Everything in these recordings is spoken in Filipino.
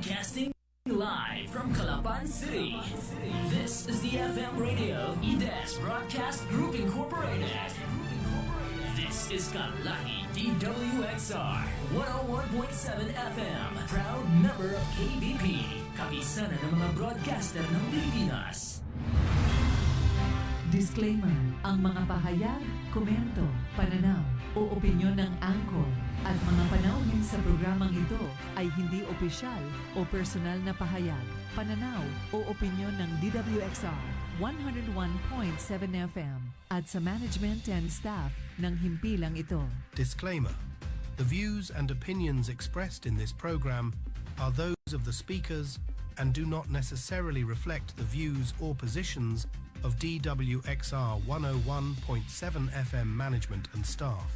Broadcasting live from Calapan City. This is the FM radio of IDES Broadcast Group Incorporated. This is Kalaki DWXR 101.7 FM. Proud member of KBP. Kapisanan ng mga broadcaster ng Pilipinas. Disclaimer, ang mga pahayag, komento, pananaw o opinyon ng angkor at mga panauhin sa programang ito ay hindi opisyal o personal na pahayag, pananaw o opinyon ng DWXR 101.7 FM at sa management and staff ng himpilang ito. Disclaimer. The views and opinions expressed in this program are those of the speakers and do not necessarily reflect the views or positions of DWXR 101.7 FM management and staff.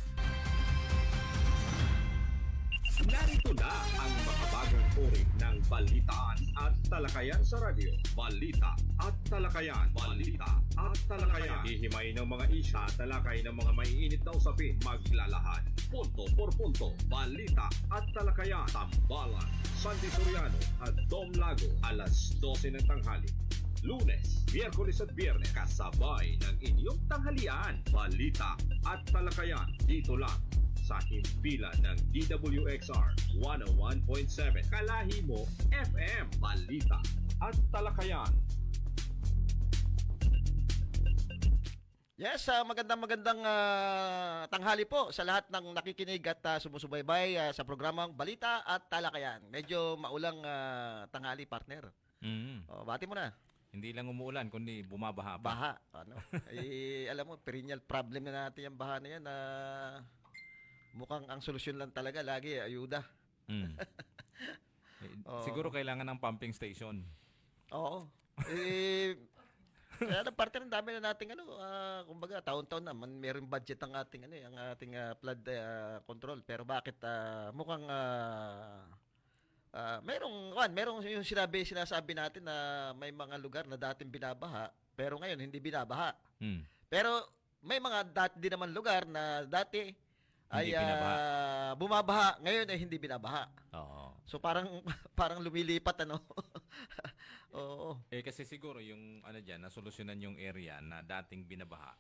Narito na ang makabagang uri ng balitaan at talakayan sa radyo. Balita at talakayan. Balita at talakayan. Hihimay ng mga isya, talakay ng mga maiinit na usapin. Maglalahad. Punto por punto. Balita at talakayan. Tambalan, Sandy Soriano at Dom Lago. Alas 12 ng tanghali. Lunes, Miyerkules at Biyernes. Kasabay ng inyong tanghalian. Balita at talakayan. Dito lang sa himpilan ng DWXR 101.7 Kalahi mo FM. Balita at talakayan. Yes, magandang tanghali po sa lahat ng nakikinig at sumusubaybay sa programang Balita at Talakayan. Medyo maulang tanghali, partner. Bati mo na. Hindi lang umuulan, kundi bumabaha pa. Baha. Ano? Alam mo, perennial problem na natin yung baha na yan. Mukhang ang solusyon lang talaga lagi, ayuda. Siguro kailangan ng pumping station. Oo. Kaya ng parte ng dami na nating kumbaga taon-taon naman meron budget ang ating flood control, pero bakit mukhang merong yung sinasabi natin na may mga lugar na dating binabaha pero ngayon hindi binabaha. Pero may mga din naman lugar na dati ay bumabaha, ngayon ay hindi binabaha. Oo. So parang lumilipat Oo. Kasi siguro yung nasolusyonan yung area na dating binabaha.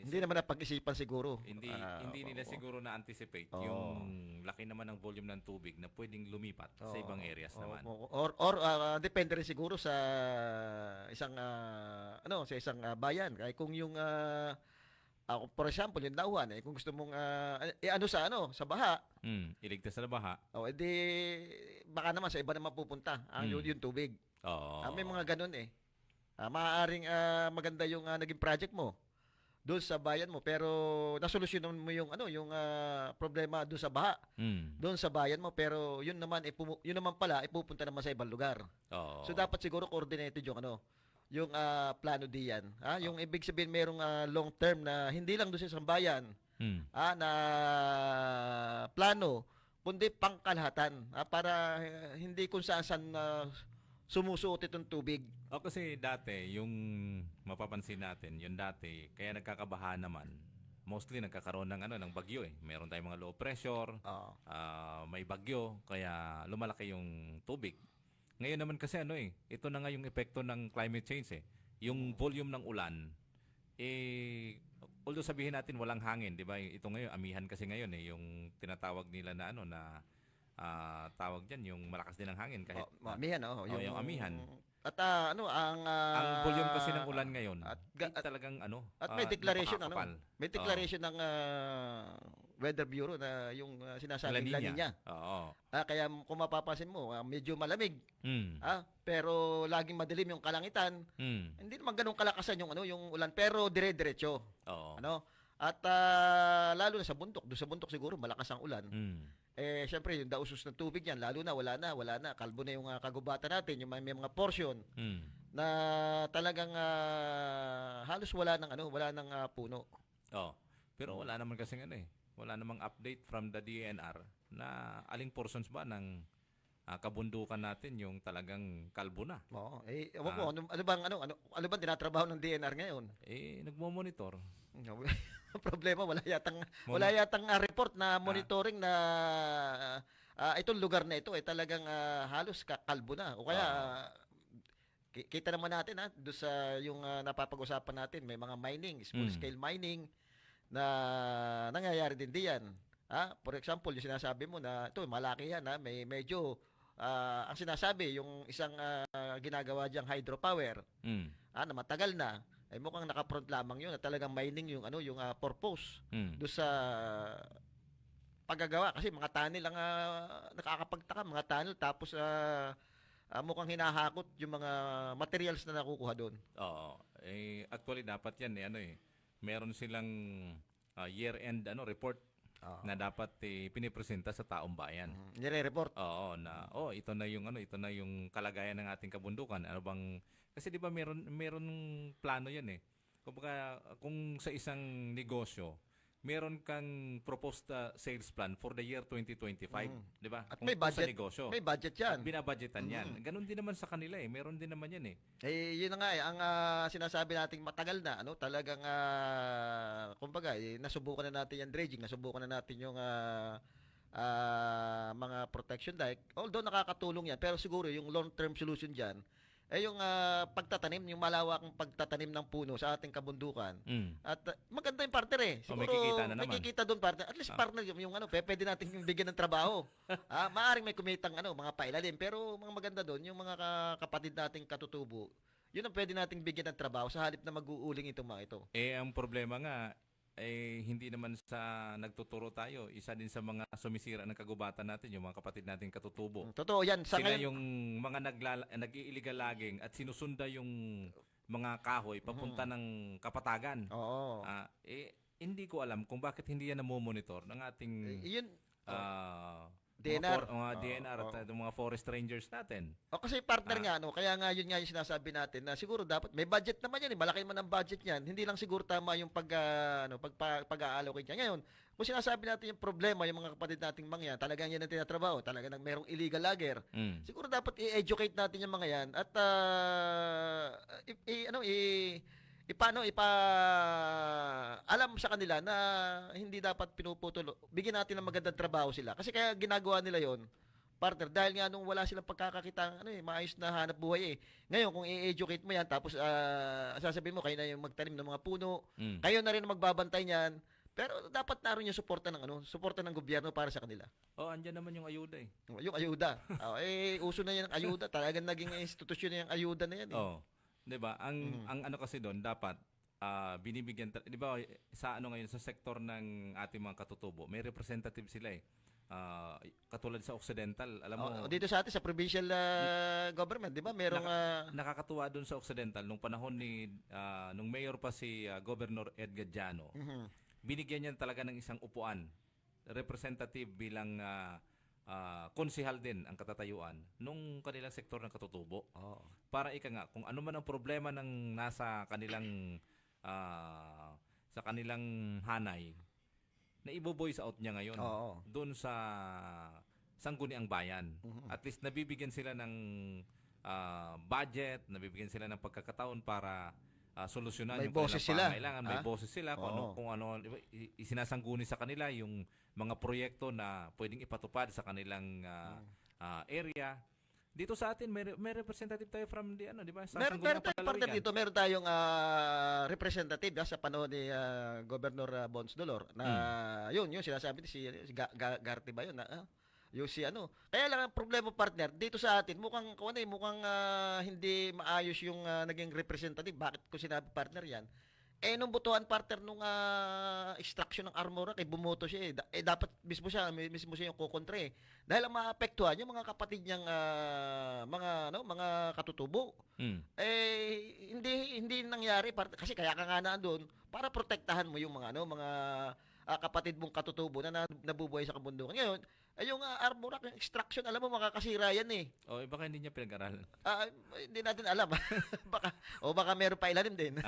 Hindi naman napag-isipan siguro. Hindi nila siguro na-anticipate yung laki naman ng volume ng tubig na pwedeng lumipat sa ibang areas naman. Or depende rin siguro sa isang bayan. Kaya kung yung for example, yung Dauhan, kung gusto mong sa baha. Iligtas sa baha. Edi baka naman sa iba naman pupunta yung tubig. May mga ganun maaaring maganda yung naging project mo doon sa bayan mo, pero nasolusyonan mo yung problema doon sa baha. Doon sa bayan mo, pero yun naman pala ipupunta naman sa ibang lugar. So dapat siguro coordinated yung plano diyan. Yung ibig sabihin merong long term na hindi lang doon sa isang bayan na plano, kundi pangkalahatan para hindi kung saan sumusuot itong tubig. Kasi dati, yung mapapansin natin, yung dati, kaya nagkakabaha naman, mostly nagkakaroon ng bagyo Meron tayong mga low pressure, may bagyo, kaya lumalaki yung tubig. Ngayon naman kasi ito na nga yung epekto ng climate change Yung volume ng ulan, although sabihin natin walang hangin, di ba? Ito ngayon, amihan kasi ngayon yung tinatawag nila na tawag diyan yung malakas din ang hangin kahit amihan yung amihan. At ang volume kasi ng ulan ngayon talagang may declaration napakakapal. Declaration ng Weather Bureau na yung sinasabing La Nina. Kaya kung mapapansin mo, medyo malamig. Pero laging madilim yung kalangitan. Hindi naman ganun kalakasan yung ulan, pero dire-diretso. At lalo na sa bundok, doon sa bundok siguro malakas ang ulan. Syempre yung dausos ng tubig yan, lalo na wala na, kalbo na yung kagubatan natin, yung may mga portion na talagang halos wala ng puno. Pero wala naman kasi wala namang update from the DNR na aling portions ba ng kabundukan natin yung talagang kalbo na. Ewan ko, ano bang tinatrabaho ng DNR ngayon? Nagmo-monitor. Problema, wala yatang report na monitoring na itong lugar na ito ay talagang halos kalbo na. O kaya kita naman natin doon sa yung napapag-usapan natin, may mga mining, small scale mining na nangyayari din diyan. For example, yung sinasabi mo na ito malaki yan, may medyo ang sinasabi yung isang ginagawa diyang hydropower na matagal na ay mukhang naka-front lamang yun na talagang mining yung yung purpose do sa paggagawa kasi mga tunnel ang nakakapagtaka, mga tunnel tapos mukhang hinahakot yung mga materials na nakukuha doon. Oo. Actually dapat yan meron silang year-end report na dapat pinipresenta sa taong bayan. Nire-report. Oo, na ito na yung kalagayan ng ating kabundukan. Ano bang kasi 'di ba meron plano 'yan Kumbaga kung sa isang negosyo, meron kang proposed sales plan for the year 2025, 'di ba? At may budget. Sa negosyo. May budget 'yan. Binabudgetan 'yan. Ganon din naman sa kanila Meron din naman 'yan yun na nga ang sinasabi nating matagal na talagang kumbaga nasubukan na natin yung dredging, nasubukan na natin yung mga protection dike. Although nakakatulong 'yan, pero siguro yung long-term solution diyan yung pagtatanim, yung malawakang pagtatanim ng puno sa ating kabundukan. At maganda yung partner siguro may kikita doon partner. At least partner yung pwede natin yung bigyan ng trabaho. Maaring may kumitang mga pailalim, pero mga maganda doon yung mga kapatid nating katutubo. Yun ang pwede nating bigyan ng trabaho sa halip na mag-uuling itong mga ito. Ang problema nga hindi naman sa nagtuturo tayo, isa din sa mga sumisira ng kagubatan natin, yung mga kapatid nating katutubo. Totoo yan. Sila yung mga nag-i-illegal logging at sinusunda yung mga kahoy papunta ng kapatagan. Oo. Hindi ko alam kung bakit hindi yan namomonitor ng ating DNR. DNR at mga forest rangers natin. Kasi partner nga, kaya nga yun nga yung sinasabi natin na siguro dapat, may budget naman yan malaki man ang budget niyan, hindi lang siguro tama yung pag-allocate niya. Ngayon, kung sinasabi natin yung problema, yung mga kapatid nating mga yan, talagang yan ang tinatrabaho, talagang merong illegal logger, siguro dapat i-educate natin yung mga yan at alam sa kanila na hindi dapat pinuputol. Bigyan natin ng magandang trabaho sila. Kasi kaya ginagawa nila yon partner, dahil nga nung wala silang pagkakakita maayos na hanap buhay Ngayon, kung i-educate mo yan, tapos sasabihin mo, kayo na yung magtanim ng mga puno, kayo na rin magbabantay niyan, pero dapat naroon yung suporta ng gobyerno para sa kanila. Andyan naman yung ayuda Yung ayuda. Uso na yan ang ayuda. Talagang naging institusyon na yung ayuda na yan 'Di ba? Ang ano kasi doon dapat binibigyan 'di ba sa ngayon sa sektor ng ating mga katutubo, may representative sila katulad sa Occidental, alam mo. Dito sa atin sa provincial government, 'di ba? Merong nakakatuwa doon sa Occidental nung panahon ni nung mayor pa si Governor Edgar Jano. Binigyan niya talaga ng isang upuan, representative bilang konsehal din ang katatayuan nung kanilang sektor ng katutubo. Para kung ano man ang problema ng nasa kanilang sa kanilang hanay, na ibo-voice out niya ngayon doon sa sangguniang bayan. At least nabibigyan sila ng budget, nabibigyan sila ng pagkakataon para solusyonan may yung kanilang pangailangan. May boses sila kung ano isinasangguni sa kanila yung mga proyekto na pwedeng ipatupad sa kanilang area. Dito sa atin may representative tayo from di ba? Meron tayong dito, meron tayong representative sa panahon ni Governor Bons Dolor na yun sinasabi si Garty ba yun yung Kaya lang ang problema partner dito sa atin mukhang hindi maayos yung naging representative. Bakit ko sinabi partner yan? Nung botohan partner nung extraction ng Armora, kay bumoto siya dapat mismo siya yung kukontra Dahil ang maapektuhan yung mga kapatid niyang mga katutubo. Hindi nangyari partner, kasi kaya ka nga doon para protektahan mo yung mga kapatid mong katutubo na nabubuhay sa kabundukan. Ngayon, yung Armora extraction, alam mo makakasira yan baka hindi niya pinag-aralan. Hindi natin alam. baka meron pa ilalim din.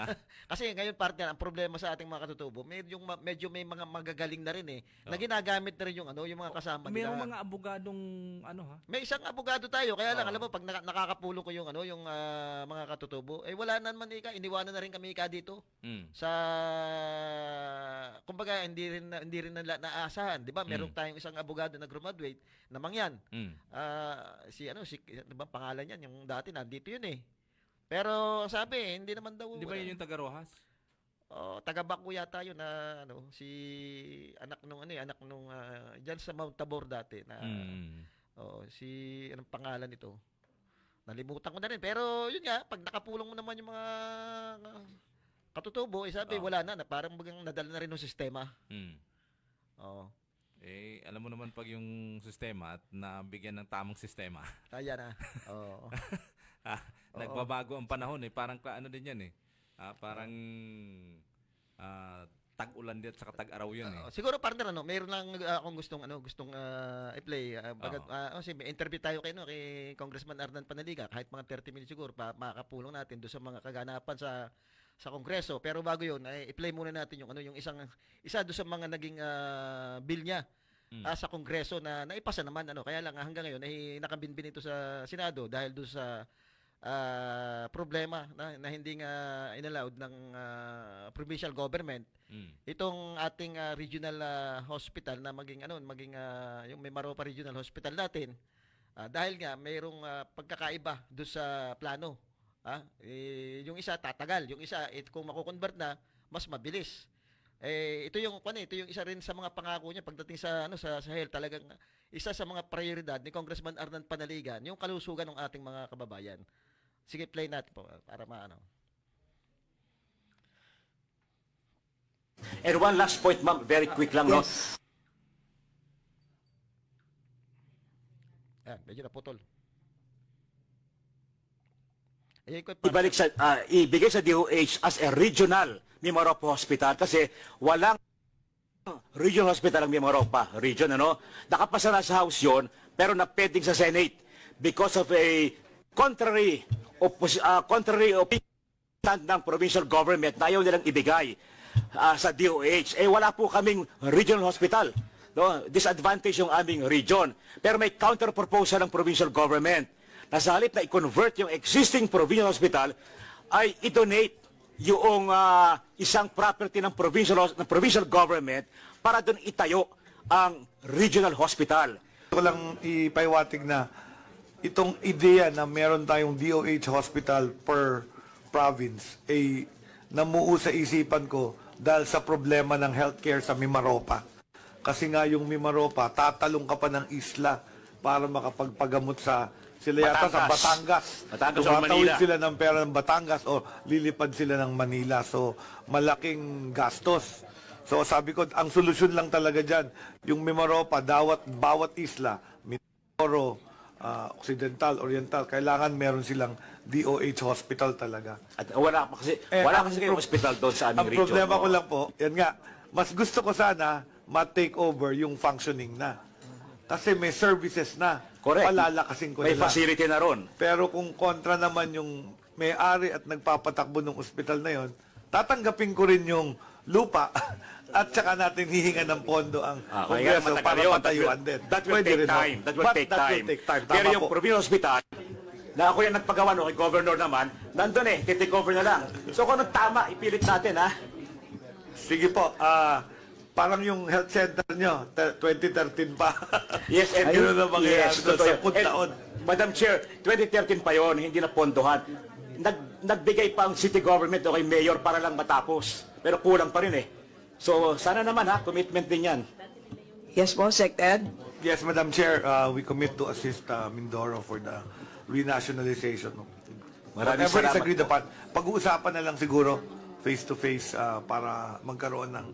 Kasi ngayon partner, ang problema sa ating mga katutubo, medyo may mga magagaling na rin na ginagamit na rin yung mga kasama nila. Merong mga abogadong May isang abogado tayo, kaya lang alam mo pag nakakapulong ko yung yung mga katutubo, wala na naman iniwanan na rin kami dito. Sa kumbaga hindi rin naasahan, 'di ba? Meron tayong isang abogado na graduate na mangyan. Si ano ba pangalan niyan, yung dati nandito yun eh. Pero sabi, hindi naman daw. Di ba yun yung taga Rojas? Taga Baco yata yun na si anak nung diyan sa Mount Tabor dati na si anong pangalan nito? Nalimutan ko na rin. Pero yun nga, pag nakapulong mo naman yung mga katutubo, sabi wala na parang bagang nadala na rin ng sistema. Alam mo naman pag yung sistema at nabigyan ng tamang sistema. Kaya na. Nagbabago ang panahon eh. Parang ano din yan eh. Parang tag-ulan din at saka tag-araw yun eh. Siguro partner mayroon lang akong gustong i-play. May interview tayo kay Congressman Arnan Panaliga, kahit mga 30 minutes siguro makakapulong natin doon sa mga kaganapan sa Kongreso. Pero bago yun, i-play muna natin yung isa doon sa mga naging bill niya sa Kongreso na naipasa naman kaya lang hanggang ngayon ay nakabinbin ito sa Senado dahil doon sa problema na hindi nga inallowed ng provincial government itong ating regional hospital na maging yung Mimaropa Regional Hospital natin dahil nga mayroong pagkakaiba doon sa plano. Yung isa tatagal, yung isa kung mako-convert na mas mabilis. Ito yung isa rin sa mga pangako niya pagdating sa health, talagang isa sa mga prioridad ni Congressman Arnan Panaligan yung kalusugan ng ating mga kababayan. Sige, play natin po para maano. And one last point, ma'am, very quick lang, no? Medyo naputol. Ibigay sa DOH as a regional Mimaropa Hospital kasi walang regional hospital ang Mimaropa region, Nakapasa na sa House yun, pero napending sa Senate because of a contrary opinion ng provincial government na ayaw nilang ibigay sa DOH. Wala po kaming regional hospital. Disadvantage yung aming region. Pero may counter proposal ng provincial government na sa halip na i-convert yung existing provincial hospital ay i-donate yung isang property ng provincial government para doon itayo ang regional hospital. Ito lang ipaiwatig na itong ideya na meron tayong DOH hospital per province ay namuo sa isipan ko dahil sa problema ng healthcare sa Mimaropa. Kasi nga yung Mimaropa, tatalong ka pa ng isla para makapagpagamot sila yata sa Batangas. Tumatawid sila ng pera ng Batangas o lilipad sila ng Manila. So, malaking gastos. So, sabi ko, ang solusyon lang talaga dyan, yung Mimaropa, bawat isla, Mindoro, Occidental, Oriental, kailangan meron silang DOH hospital talaga. At wala kasi kayong hospital doon sa aming region. Ang problema ko lang po, yan nga, mas gusto ko sana ma-take over yung functioning na. Kasi may services na. Correct. Palalakasin ko may nila. Facility na ron. Pero kung kontra naman yung may-ari at nagpapatakbo ng ospital na yon, tatanggapin ko rin yung lupa at saka natin hihinga ng pondo ang Kongreso para patayuan din. That will take time. That will take time. Pero yung provincial hospital, na ako yung nagpagawa kay governor naman, nandun titake over na lang. So kung anong tama, ipilit natin, Sige po, parang yung health center nyo, 2013 pa. Yes, and yun na mangyayari sa 10 taon. Madam Chair, 2013 pa yon, hindi na pondohan. Nagbigay pa ang city government o kay mayor para lang matapos. Pero kulang pa rin So, sana naman commitment din yan. Yes po, Sec Ed. Yes, Madam Chair, we commit to assist Mindoro for the renationalization. Maraming Whatever is salamat agreed upon. Pag-uusapan na lang siguro face-to-face para magkaroon ng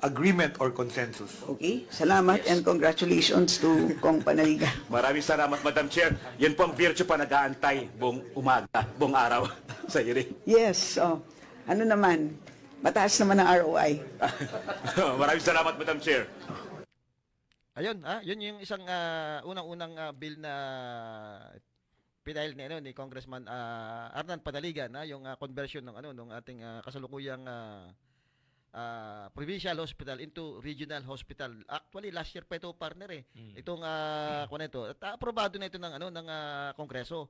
agreement or consensus. Okay, salamat and congratulations to Kong Panaliga. Maraming salamat, Madam Chair. Yan po ang virtue pa nag-aantay buong umaga, buong araw sa hearing. Yes, ano naman, mataas naman ang ROI. Maraming salamat, Madam Chair. Ayun, yun yung isang unang-unang bill na pinail ni Congressman Arnan Panaligan, yung conversion ng ating kasalukuyang provincial hospital into regional hospital. Actually, last year pa ito, partner Itong aprobado na ito ng Kongreso.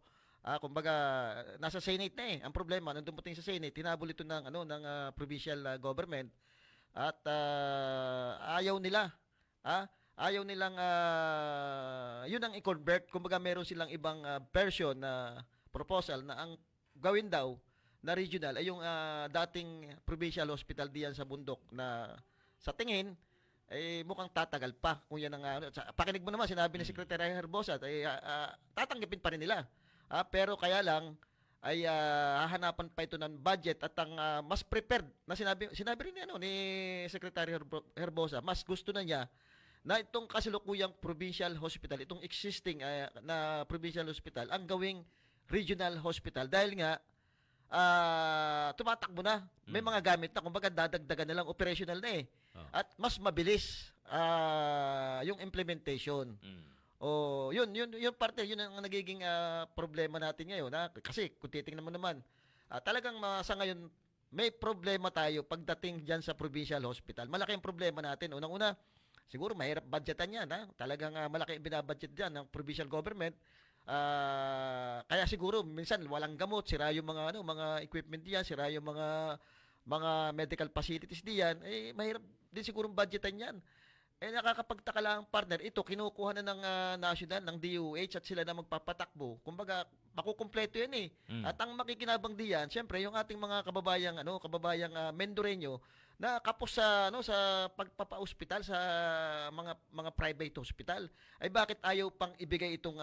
Kumbaga nasa Senate na Ang problema nung dumating sa Senate, tinabol ito ng provincial government at ayaw nila ayaw nilang yun ang i-convert. Kumbaga meron silang ibang version na proposal na ang gawin daw na regional ay yung dating provincial hospital diyan sa bundok na sa tingin mukhang tatagal pa kung yan ang pakinig mo naman sinabi ni Secretary Herbosa tatanggapin pa rin nila. Pero kaya lang ay hahanapan pa ito ng budget at ang mas prepared na sinabi rin ni Secretary Herbosa, mas gusto na niya na itong kasalukuyang provincial hospital, itong existing na provincial hospital ang gawing regional hospital dahil nga tumatakbo na. May mga gamit na, kumbaga dadagdagan na lang, operational na At mas mabilis yung implementation. Yun parte, yun ang nagiging problema natin ngayon. Kasi kung titingnan mo naman, talagang sa ngayon, may problema tayo pagdating dyan sa provincial hospital. Malaki ang problema natin. Unang-una, siguro mahirap budgetan yan. Talagang malaki ang binabudget dyan ng provincial government. Kaya siguro minsan walang gamot, sira yung mga equipment diyan, sira yung mga medical facilities diyan, mahirap din siguro budgetan 'yan. Nakakapagtaka lang partner, ito kinukuha na ng national ng DOH at sila na magpapatakbo. Kumbaga, makukumpleto 'yan At ang makikinabang diyan, syempre yung ating mga kababayang Mendoreño na kapos sa pagpapa-ospital sa mga private hospital. Ay bakit ayaw pang ibigay itong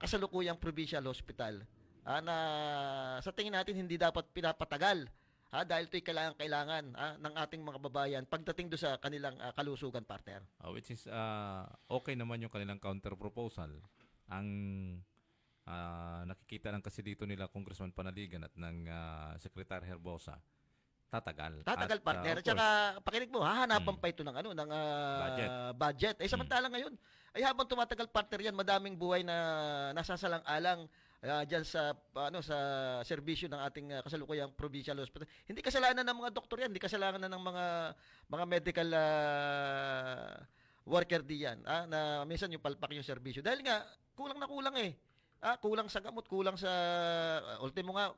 kasalukuyang provincial hospital na sa tingin natin hindi dapat pinapatagal dahil ito'y kailangan ng ating mga babayan pagdating do sa kanilang kalusugan, partner. Which is okay naman yung kanilang counter proposal. Ang nakikita lang kasi dito nila Congressman Panaligan at ng Secretary Herbosa, tatagal. Tatagal, partner. At saka pakinig mo, hahanapan pa ito ng budget. Samantalang ngayon, habang tumatagal, partner yan, madaming buhay na nasasalang-alang diyan sa serbisyo ng ating kasalukuyang provincial hospital. Hindi kasalanan ng mga doktor yan, hindi kasalanan ng mga medical worker diyan na minsan yung palpak yung serbisyo. Dahil nga kulang na kulang kulang sa gamot, kulang sa ultimo nga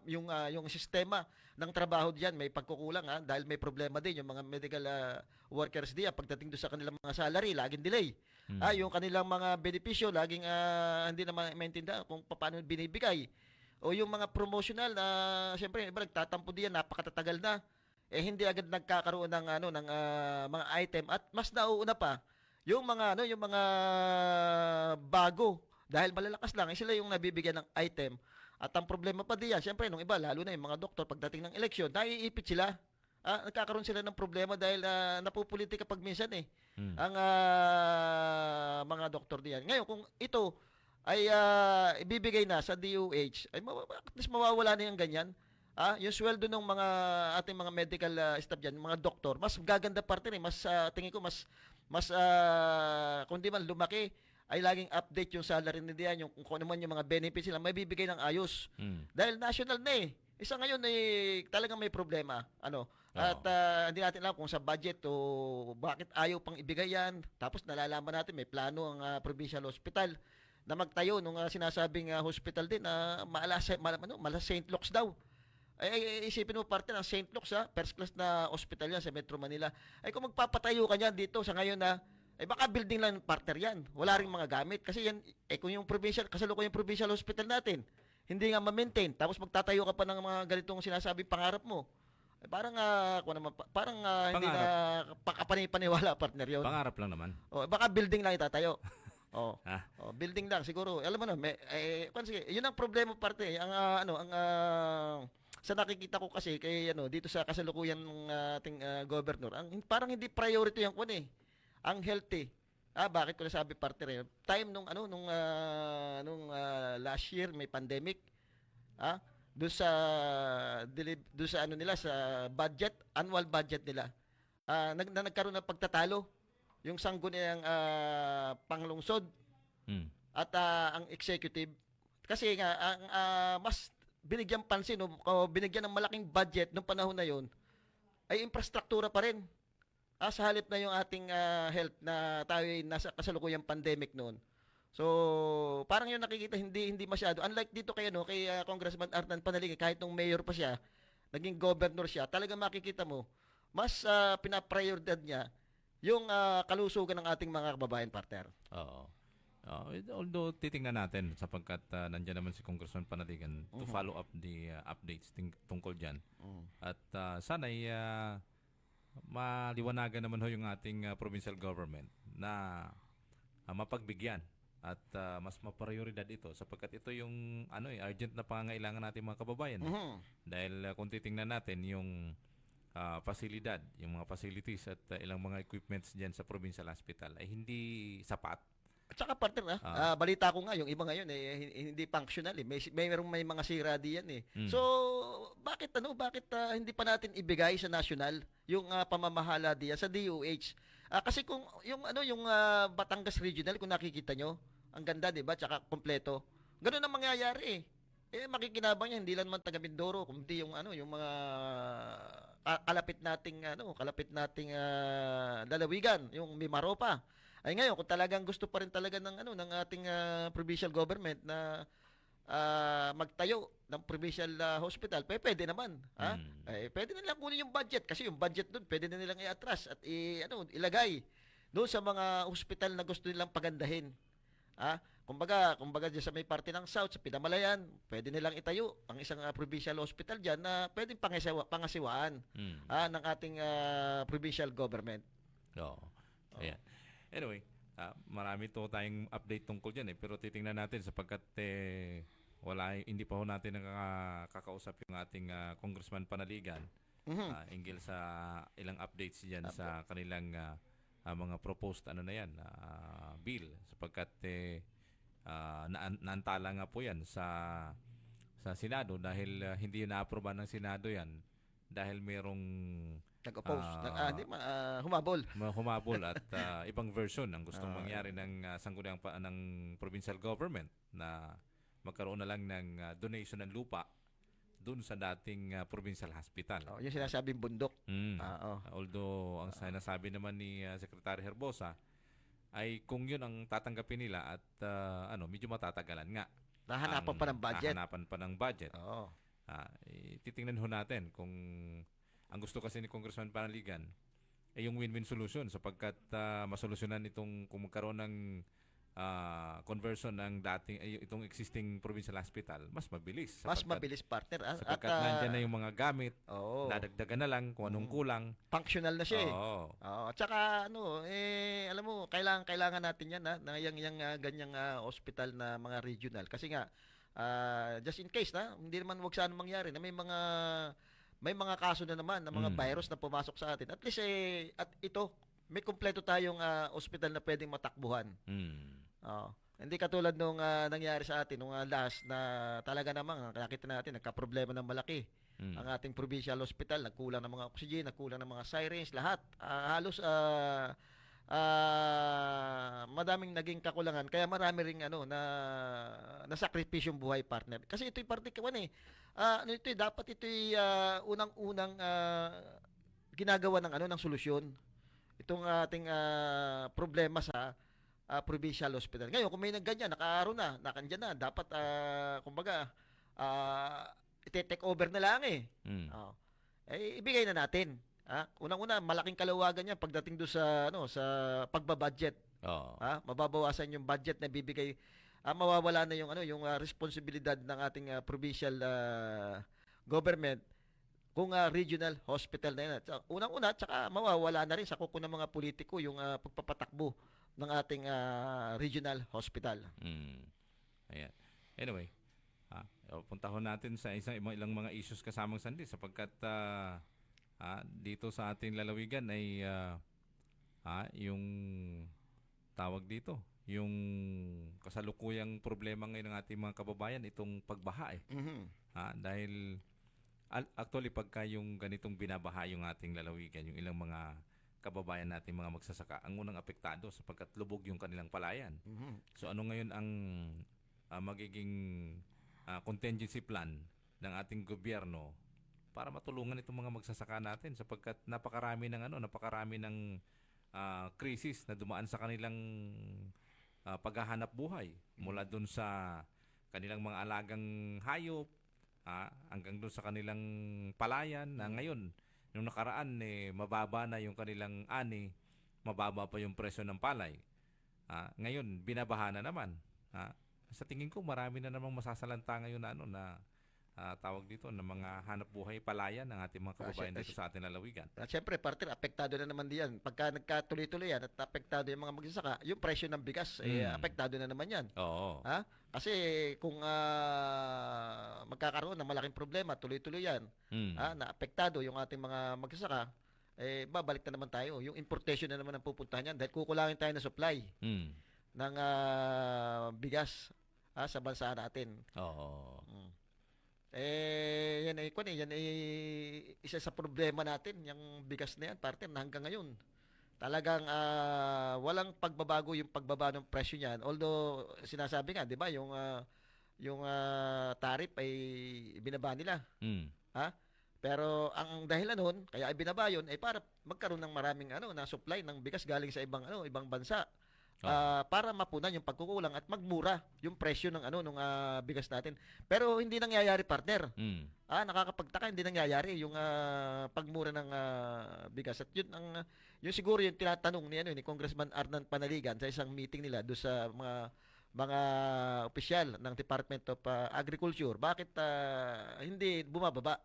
yung sistema ng trabaho diyan may pagkukulang dahil may problema din yung mga medical workers diyan pagdating do sa kanilang mga salary, laging delay. Yung kanilang mga benepisyo laging hindi na maintindihan kung paano binibigay. O yung mga promotional na siyempre iba nagtatampo diyan, napakatatagal na. Hindi agad nagkakaroon ng mga item at mas nauuna pa yung mga bago. Dahil malalakas lang, sila yung nabibigyan ng item. At ang problema pa diyan, siyempre, nung iba, lalo na yung mga doktor, pagdating ng eleksyon, naiipit sila. Nagkakaroon sila ng problema dahil napupolitika pag minsan ang mga doktor diyan. Ngayon, kung ito ay ibibigay na sa DOH, ay at least mawawala na yung ganyan. Yung sweldo ng mga ating mga medical staff diyan, mga doktor, mas gaganda parte mas tingin ko mas kung di man lumaki ay laging update yung salary nila, yung kung ano man yung mga benefits sila, may bibigay ng ayos. Dahil national na Isa ngayon talagang may problema. At hindi natin alam kung sa budget o bakit ayaw pang ibigay yan. Tapos nalalaman natin may plano ang provincial hospital na magtayo nung sinasabing hospital din na mala St. Luke's daw. Isipin mo parte ng St. Luke's first class na hospital yan sa Metro Manila. Kung magpapatayo ka niyan dito sa ngayon baka building lang partner yan. Wala ring mga gamit. Kasi yan, kung yung provincial, kasalukuyang provincial hospital natin, hindi nga ma-maintain. Tapos magtatayo ka pa ng mga ganitong sinasabing pangarap mo. Parang hindi na paniwala partner yun. Pangarap lang naman. Baka building lang itatayo. Building lang siguro. Alam mo na, sige, yun ang problema parte. Sa nakikita ko kasi kay dito sa kasalukuyan ng ating governor, parang hindi priority yung ang healthy. Bakit ko nasabi partner? Time nung last year may pandemic. Doon sa nila sa budget, annual budget nila. Nagkaroon ng pagtatalo yung sangguniang panglungsod at ang executive kasi nga mas binigyan pansin o binigyan ng malaking budget nung panahon na yon ay infrastruktura pa rin. Sa halip na yung ating health na tayo ay nasa kasalukuyang pandemic noon. So, parang yung nakikita hindi masyado. Unlike dito kay Congressman Arnan Panaligan, kahit nung mayor pa siya, naging governor siya, talagang makikita mo, mas pinaprioridad niya yung kalusugan ng ating mga kababayan, partner. Oo. Although titingnan natin sapagkat nandiyan naman si Congressman Panaligan to follow up the updates tungkol dyan. At sana ay maliwanagan naman ho yung ating provincial government na mapagbigyan at mas maprioridad ito sapagkat ito yung urgent na pangangailangan natin mga kababayan. Dahil kung titingnan natin yung pasilidad, yung mga facilities at ilang mga equipments diyan sa provincial hospital ay hindi sapat. At saka partner, balita ko nga, yung iba ngayon hindi functional eh. May mga sira diyan eh. So, bakit hindi pa natin ibigay sa national yung pamamahala diyan sa DOH? Kasi kung yung Batangas Regional, kung nakikita nyo, ang ganda, 'di ba? Tsaka kompleto. Ganun ang mangyayari eh. Makikinabang niya hindi lang naman taga Mindoro, kundi yung yung mga kalapit nating lalawigan, yung Mimaropa. Ay ngayon, kung talagang gusto pa rin talaga ng ating provincial government na magtayo ng provincial hospital, pwede naman. Pwede na lang kunin yung budget kasi yung budget doon pwede na nilang i-atras at ilagay doon sa mga hospital na gusto nilang pagandahin. Kumbaga diyan sa may parte ng South, sa Pinamalayan, pwede nilang itayo ang isang provincial hospital diyan na pwedeng pangasiwaan ng ating provincial government. Oo. Ayan. Anyway, marami to tayong update tungkol dyan pero titingnan natin sapagkat hindi pa ho natin nakakausap yung ating Congressman Panaligan hinggil sa ilang updates dyan sa kanilang mga proposed bill sapagkat naantala nga po yan sa Senado dahil hindi na-aproba ng Senado yan dahil merong nag-oppose, humabol. Humabol at ibang version ang gustong mangyari ng sangguniang ng provincial government na magkaroon na lang ng donation ng lupa doon sa dating provincial hospital. Yung sinasabing bundok. Although ang sinasabi naman ni Secretary Herbosa ay kung yun ang tatanggapin nila at medyo matatagalan nga. Nahanapan pa ng budget. Nahanapan pa ng budget. Titingnan ho natin kung ang gusto kasi ni Congressman Panaligan ay yung win-win solution sapagkat masolusyonan itong kung magkaroon ng conversion ng itong existing provincial hospital, mas mabilis. Mas mabilis, partner. Sapagkat nandyan na yung mga gamit, dadagdagan na lang kung anong kulang. Functional na siya At saka, alam mo, kailangan natin yan na yung ganyang hospital na mga regional. Kasi nga, just in case hindi naman wag sana mangyari na may mga kaso na naman ng mga virus na pumasok sa atin. At least at ito may kumpleto tayong ospital na pwedeng matakbuhan. Hindi katulad nung nangyari sa atin nung last na talaga namang nakita natin nagka-problema ng malaki. Ang ating provincial hospital, nagkulang ng mga oxygen, nagkulang ng mga sirens, lahat. Halos madaming naging kakulangan kaya marami ring nasakripisyong buhay, partner. Kasi ito'y dapat ito'y unang-unang ginagawa ng solusyon. Itong ating problema sa provincial hospital. Ngayon, kung may ganyan, nakaroon na, nakandyan na, dapat ite-take over na lang ibigay na natin. Unang-una, malaking kalawagan yan pagdating doon sa pagbabudget. Mababawasan yung budget na bibigay. Mawawala na yung responsibilidad ng ating provincial government kung regional hospital na yan. Unang-una, tsaka mawawala na rin sa kuko ng mga politiko yung pagpapatakbo ng ating regional hospital. Ayan. Anyway, puntahon natin sa ilang mga issues kasamang sandi sapagkat dito sa ating lalawigan ay yung tawag dito, yung kasalukuyang problema ngayon ng ating mga kababayan itong pagbaha dahil actually pagka yung ganitong binabaha yung ating lalawigan, yung ilang mga kababayan natin mga magsasaka ang unang apektado sapagkat lubog yung kanilang palayan. So ano ngayon ang magiging contingency plan ng ating gobyerno para matulungan itong mga magsasaka natin sapagkat napakarami ng krisis na dumaan sa kanilang paghahanap buhay mula dun sa kanilang mga alagang hayop hanggang dun sa kanilang palayan na ngayon nung nakaraan mababa na yung kanilang ani mababa pa yung presyo ng palay. Ngayon, binabaha na naman. Sa tingin ko, marami na namang masasalanta ngayon na tawag dito ng mga hanap buhay palayan ng ating mga kababayan dito sa ating lalawigan. Siyempre, partner, apektado na naman diyan. Pagka nagkatuloy-tuloy yan at apektado yung mga magsasaka, yung presyo ng bigas, apektado na naman yan. Oo. Kasi kung magkakaroon ng malaking problema, tuloy-tuloy yan, na apektado yung ating mga magsasaka, babalik na naman tayo. Yung importation na naman ang pupuntahan yan dahil kukulangin tayo ng supply ng bigas sa bansa natin. Oo. Yan isa sa problema natin, yung bigas na yan, partner, na hanggang ngayon. Talagang walang pagbabago yung pagbaba ng presyo niyan. Although sinasabi nga, 'di ba, yung tariff ay binaba nila. Pero ang dahilan noon, kaya ay binaba yun, ay para magkaroon ng maraming na supply ng bigas galing sa ibang bansa. Para mapunan yung pagkukulang at magmura yung presyo ng nung bigas natin. Pero hindi nangyayari, partner. Nakakapagtaka, hindi nangyayari yung pagmura ng bigas. At yun yung siguro yung tinatanong ni Congressman Arnan Panaligan sa isang meeting nila do sa mga opisyal ng Department of Agriculture. Bakit hindi bumababa?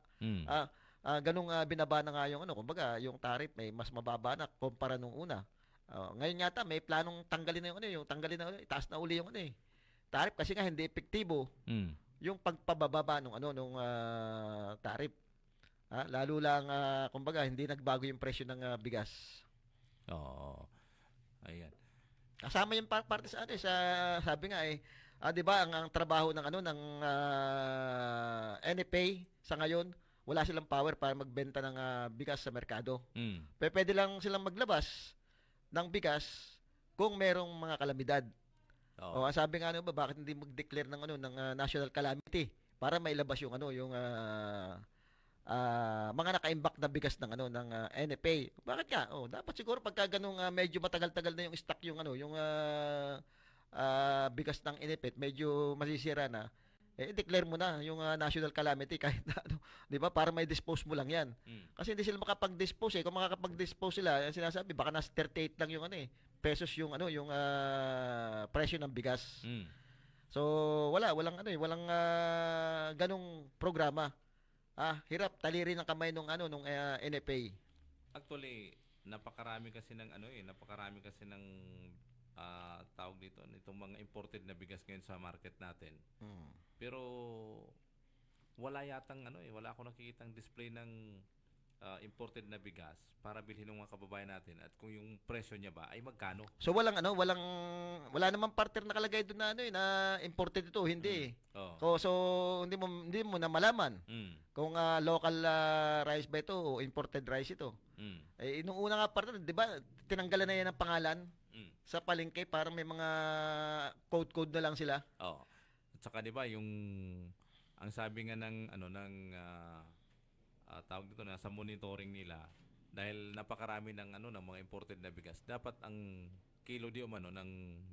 Ganung binaba na nga yung kumbaga yung tariff may mas mababa na kumpara nung una. Ngayon yata may planong tanggalin na yung itaas na uli yung tariff kasi nga hindi epektibo yung pagpababa nung tariff. Lalo lang kumbaga hindi nagbago yung presyo ng bigas. Oo. Ayan. Kasama yung parte sa sabi nga 'di ba ang trabaho ng ng NFA sa ngayon, wala silang power para magbenta ng bigas sa merkado. Pwede lang silang maglabas ng bigas kung merong mga kalamidad. Ang sabi nga bakit hindi mag-declare ng ng national calamity para mailabas yung mga nakaimbak na bigas ng ng NFA. Bakit nga? Dapat siguro pagka ganung medyo matagal-tagal na yung stock yung yung bigas ng NFA, medyo masisira na. Declare mo na yung national calamity kahit na 'di ba, para may dispose mo lang 'yan. Kasi hindi sila makapag-dispose Kung makakapag-dispose sila, sinasabi baka nasa 38 lang yung pesos yung yung presyo ng bigas. So walang ganung programa. Hirap taliri ng kamay nung nung NFA. Actually, napakarami kasi ng tawag dito nitong mga imported na bigas ngayon sa market natin. Pero wala akong nakikitang display ng imported na bigas para bilhin ng mga kababayan natin at kung yung presyo niya ba ay magkano. So wala namang partner nakalagay doon na na imported ito, hindi. So hindi mo na malaman kung local rice ba ito o imported rice ito. Nung una nga partner, 'di ba, tinanggalan na yan ng pangalan sa palengke para may mga code na lang sila. At saka 'di ba yung ang sabi nga ng tawag dito na sa monitoring nila, dahil napakarami ng ng mga imported na bigas, dapat ang kilo ng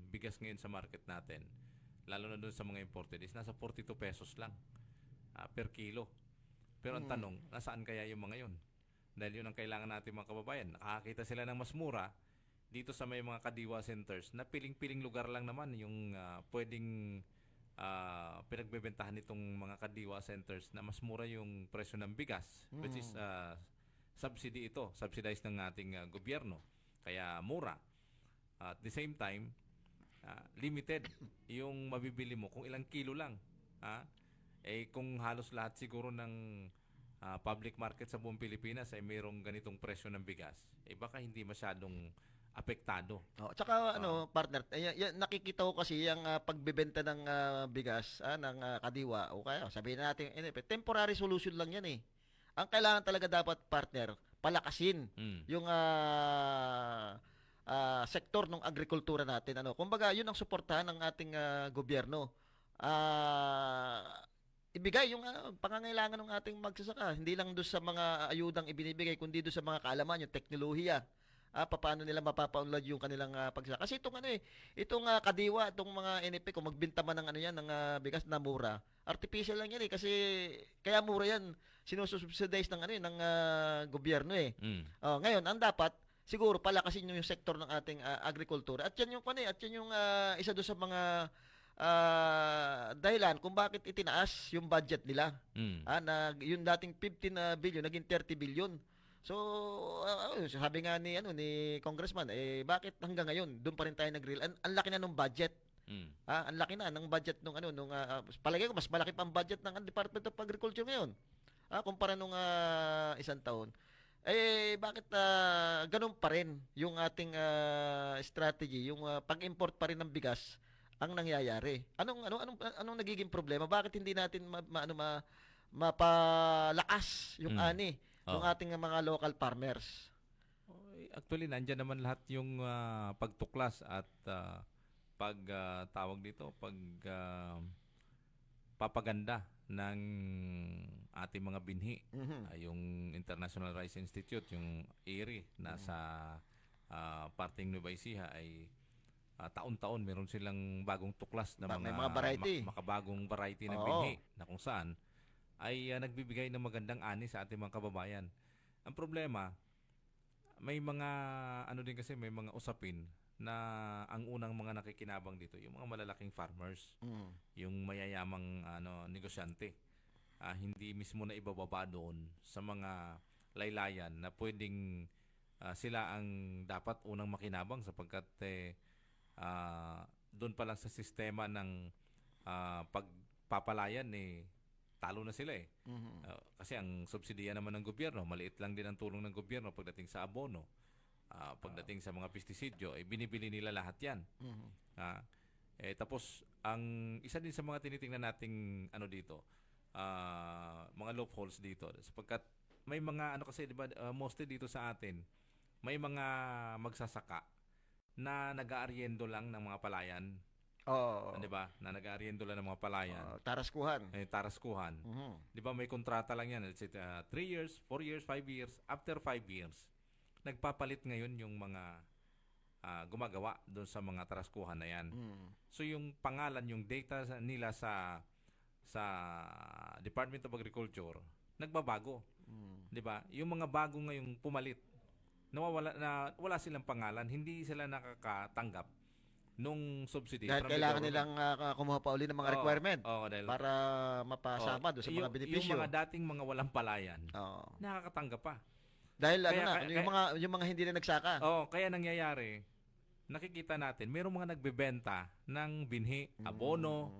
bigas ngayon sa market natin, lalo na doon sa mga imported, is nasa 42 pesos lang per kilo. Pero ang tanong, nasaan kaya yung mga yun? Dahil yun ang kailangan natin mga kababayan. Nakakita sila ng mas mura dito sa may mga kadiwa centers na piling-piling lugar lang naman yung pwedeng pinagbebentahan nitong mga kadiwa centers na mas mura yung presyo ng bigas, which is subsidized ng ating gobyerno, kaya mura. At the same time, limited yung mabibili mo kung ilang kilo lang. Kung halos lahat siguro ng public market sa buong Pilipinas ay mayroong ganitong presyo ng bigas, baka hindi masyadong apektado. Tsaka partner, nakikita ko kasi yung pagbebenta ng bigas ng kadiwa o kaya sabihin natin temporary solution lang yan Ang kailangan talaga dapat, partner, palakasin yung sektor ng agrikultura natin. Kumbaga, yun ang suportahan ng ating gobyerno. Ibigay yung pangangailangan ng ating magsasaka, hindi lang doon sa mga ayudang ibinibigay, kundi doon sa mga kaalaman, yung teknolohiya. Paano nila mapapaunlad yung kanilang pagsasaka. Kasi itong kadiwa, itong mga NFA, kung magbenta man ng ng bigas na mura, artificial lang yan kasi kaya mura yan, sinusubsidize ng ng gobyerno Ngayon, ang dapat siguro palakasin yung sektor ng ating agriculture. At yan yung isa doon sa mga dahilan kung bakit itinaas yung budget nila. Na yung dating 15 billion naging 30 billion. So sabi nga ni Congressman, bakit hanggang ngayon doon pa rin tayo ang laki na ng budget. Ang laki na ng budget palagay ko mas malaki pa ang budget ng Department of Agriculture ngayon. Kumpara nung isang taon. Bakit ganun pa rin yung ating strategy, yung pag-import pa rin ng bigas ang nangyayari? Anong nagiging problema? Bakit hindi natin mapalakas yung ani ng ating mga local farmers? Actually, nandyan naman lahat yung pagtuklas at papaganda ng ating mga binhi. Yung International Rice Institute, yung IRI, nasa parting Nueva Ecija ay taon-taon meron silang bagong tuklas na mga variety. Makabagong variety ng binhi na kung saan ay nagbibigay ng magandang ani sa ating mga kababayan. Ang problema, may mga may mga usapin na ang unang mga nakikinabang dito yung mga malalaking farmers, yung mayayamang negosyante. Hindi mismo na ibababa doon sa mga laylayan na pwedeng sila ang dapat unang makinabang sapagkat doon pa lang sa sistema ng pagpapalayan talo na sila kasi ang subsidiya naman ng gobyerno, maliit lang din ang tulong ng gobyerno pagdating sa abono, pagdating sa mga pestisidyo, binibili nila lahat yan. Tapos ang isa din sa mga tinitingnan nating dito, mga loopholes dito sapagkat may mga kasi di ba, mostly dito sa atin may mga magsasaka na nag-aaryendo lang ng mga palayan. Di ba? Na nag-aaryendo lang ng mga palayan. Taraskuhan. Taraskuhan. Di ba may kontrata lang yan. It's 3 years, 4 years, 5 years. After 5 years, nagpapalit ngayon yung mga gumagawa doon sa mga taraskuhan na yan. So yung pangalan, yung data nila sa Department of Agriculture, nagbabago. Di ba? Yung mga bago ngayong pumalit, wala silang pangalan, hindi sila nakakatanggap nung subsidy. Dahil kailangan nilang kumuha pa uli ng mga requirement para mapasama doon sa mga benepisyo. Yung mga dating mga walang palayan, nakakatanggap pa. Dahil yung mga hindi na nagsaka. Kaya nangyayari, nakikita natin, mayroong mga nagbebenta ng binhi, abono,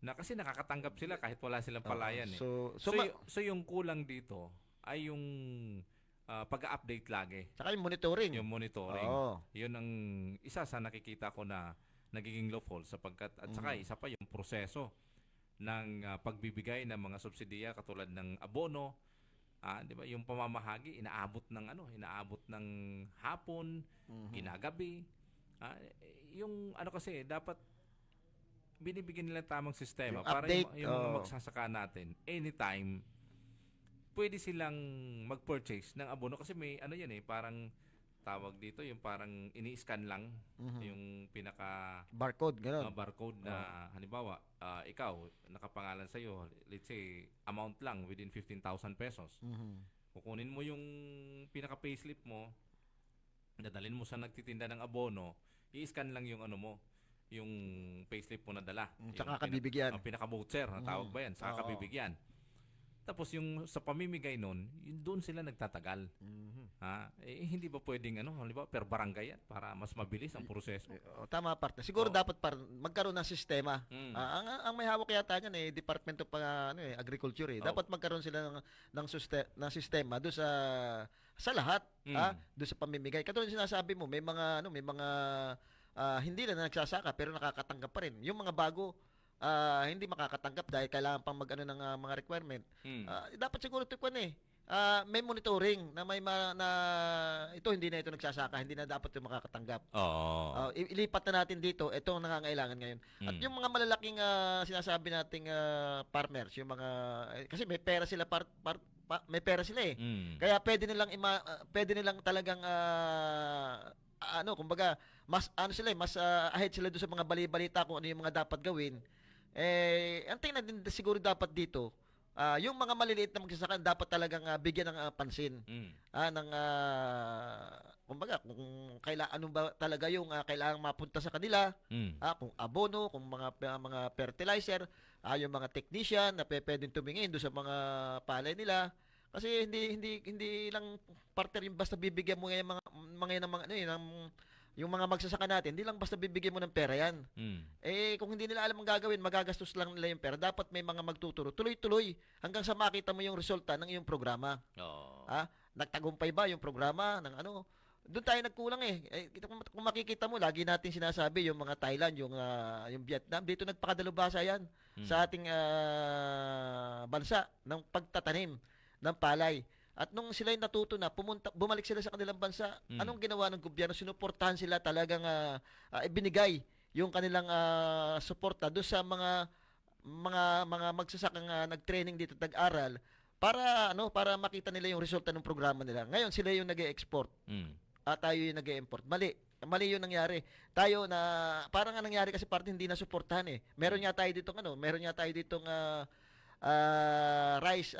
na kasi nakakatanggap sila kahit wala silang palayan. So yung kulang dito ay yung pag-update lagi. Saka yung monitoring. Yung monitoring. Yun ang isa sa nakikita ko na nagiging loophole sapagkat at saka isa pa yung proseso ng pagbibigay ng mga subsidiya katulad ng abono, di ba? Yung pamamahagi inaabot ng hapon, ginagabi. Yung kasi dapat binibigyan nila tamang sistema yung para update, yung mga magsasaka natin anytime pwede silang mag-purchase ng abono kasi may parang tawag dito yung parang ini-scan lang yung pinaka barcode gano'n. Barcode na halimbawa ikaw nakapangalan sa iyo, let's say amount lang within 15,000 pesos. Kukunin mo yung pinaka payslip mo, dadalhin mo sa nagtitinda ng abono, i-scan lang yung yung payslip mo na dala. Saka kabibigyan. Pinaka-voucher na tawag ba yan? Saka kabibigyan. Tapos yung sa pamimigay nun, doon sila nagtatagal. Hindi ba pwedeng halimbawa per barangay yan para mas mabilis ang proseso? Tama, partner. Siguro dapat magkaroon ng sistema. Ang may hawak yata niyan Department of Agriculture. Dapat magkaroon sila ng sistema doon sa lahat, doon sa pamimigay. Katulad sinasabi mo, may mga hindi na nagsasaka pero nakakatanggap pa rin. Yung mga bago hindi makakatanggap dahil kailangan pang ng mga requirement. Dapat siguro may monitoring na ito hindi na ito nagsasaka, hindi na dapat ito makakatanggap. Ilipat na natin dito, ito ang nangangailangan ngayon. At yung mga malalaking sinasabi nating farmers, yung mga kasi may pera sila may pera sila Kaya pwede nilang talagang kumbaga mas mas ahead sila doon sa mga bali-balita kung ano yung mga dapat gawin. Ang tingnan din siguro dapat dito, yung mga maliliit na magsasaka dapat talagang bigyan ng pansin. Ng kumbaga kung ano ba talaga yung kailangang mapunta sa kanila, kung abono, kung mga fertilizer, yung mga technician na pwedeng tumingin do sa mga palay nila. Kasi hindi lang partner yung basta bibigyan mo yung yung mga magsasaka natin, hindi lang basta bibigyan mo ng pera yan. Kung hindi nila alam ang gagawin, magagastos lang nila yung pera. Dapat may mga magtuturo. Tuloy-tuloy hanggang sa makita mo yung resulta ng iyong programa. Nagtagumpay ba yung programa ng ano? Doon tayo nagkulang kung makikita mo, lagi natin sinasabi yung mga Thailand, yung Vietnam, dito nagpakadalubhasa yan sa ating bansa ng pagtatanim ng palay. At nung sila yung natuto na, bumalik sila sa kanilang bansa, anong ginawa ng gobyerno? Sinuportahan sila talagang ibinigay yung kanilang suporta doon sa mga magsasakang nag-training dito, nag-aral para makita nila yung resulta ng programa nila. Ngayon sila yung nag-e-export. At tayo yung nag-e-import. Mali yung nangyari. Tayo na parang nangyari kasi parte hindi na suportahan Meron nga tayo ditong Rice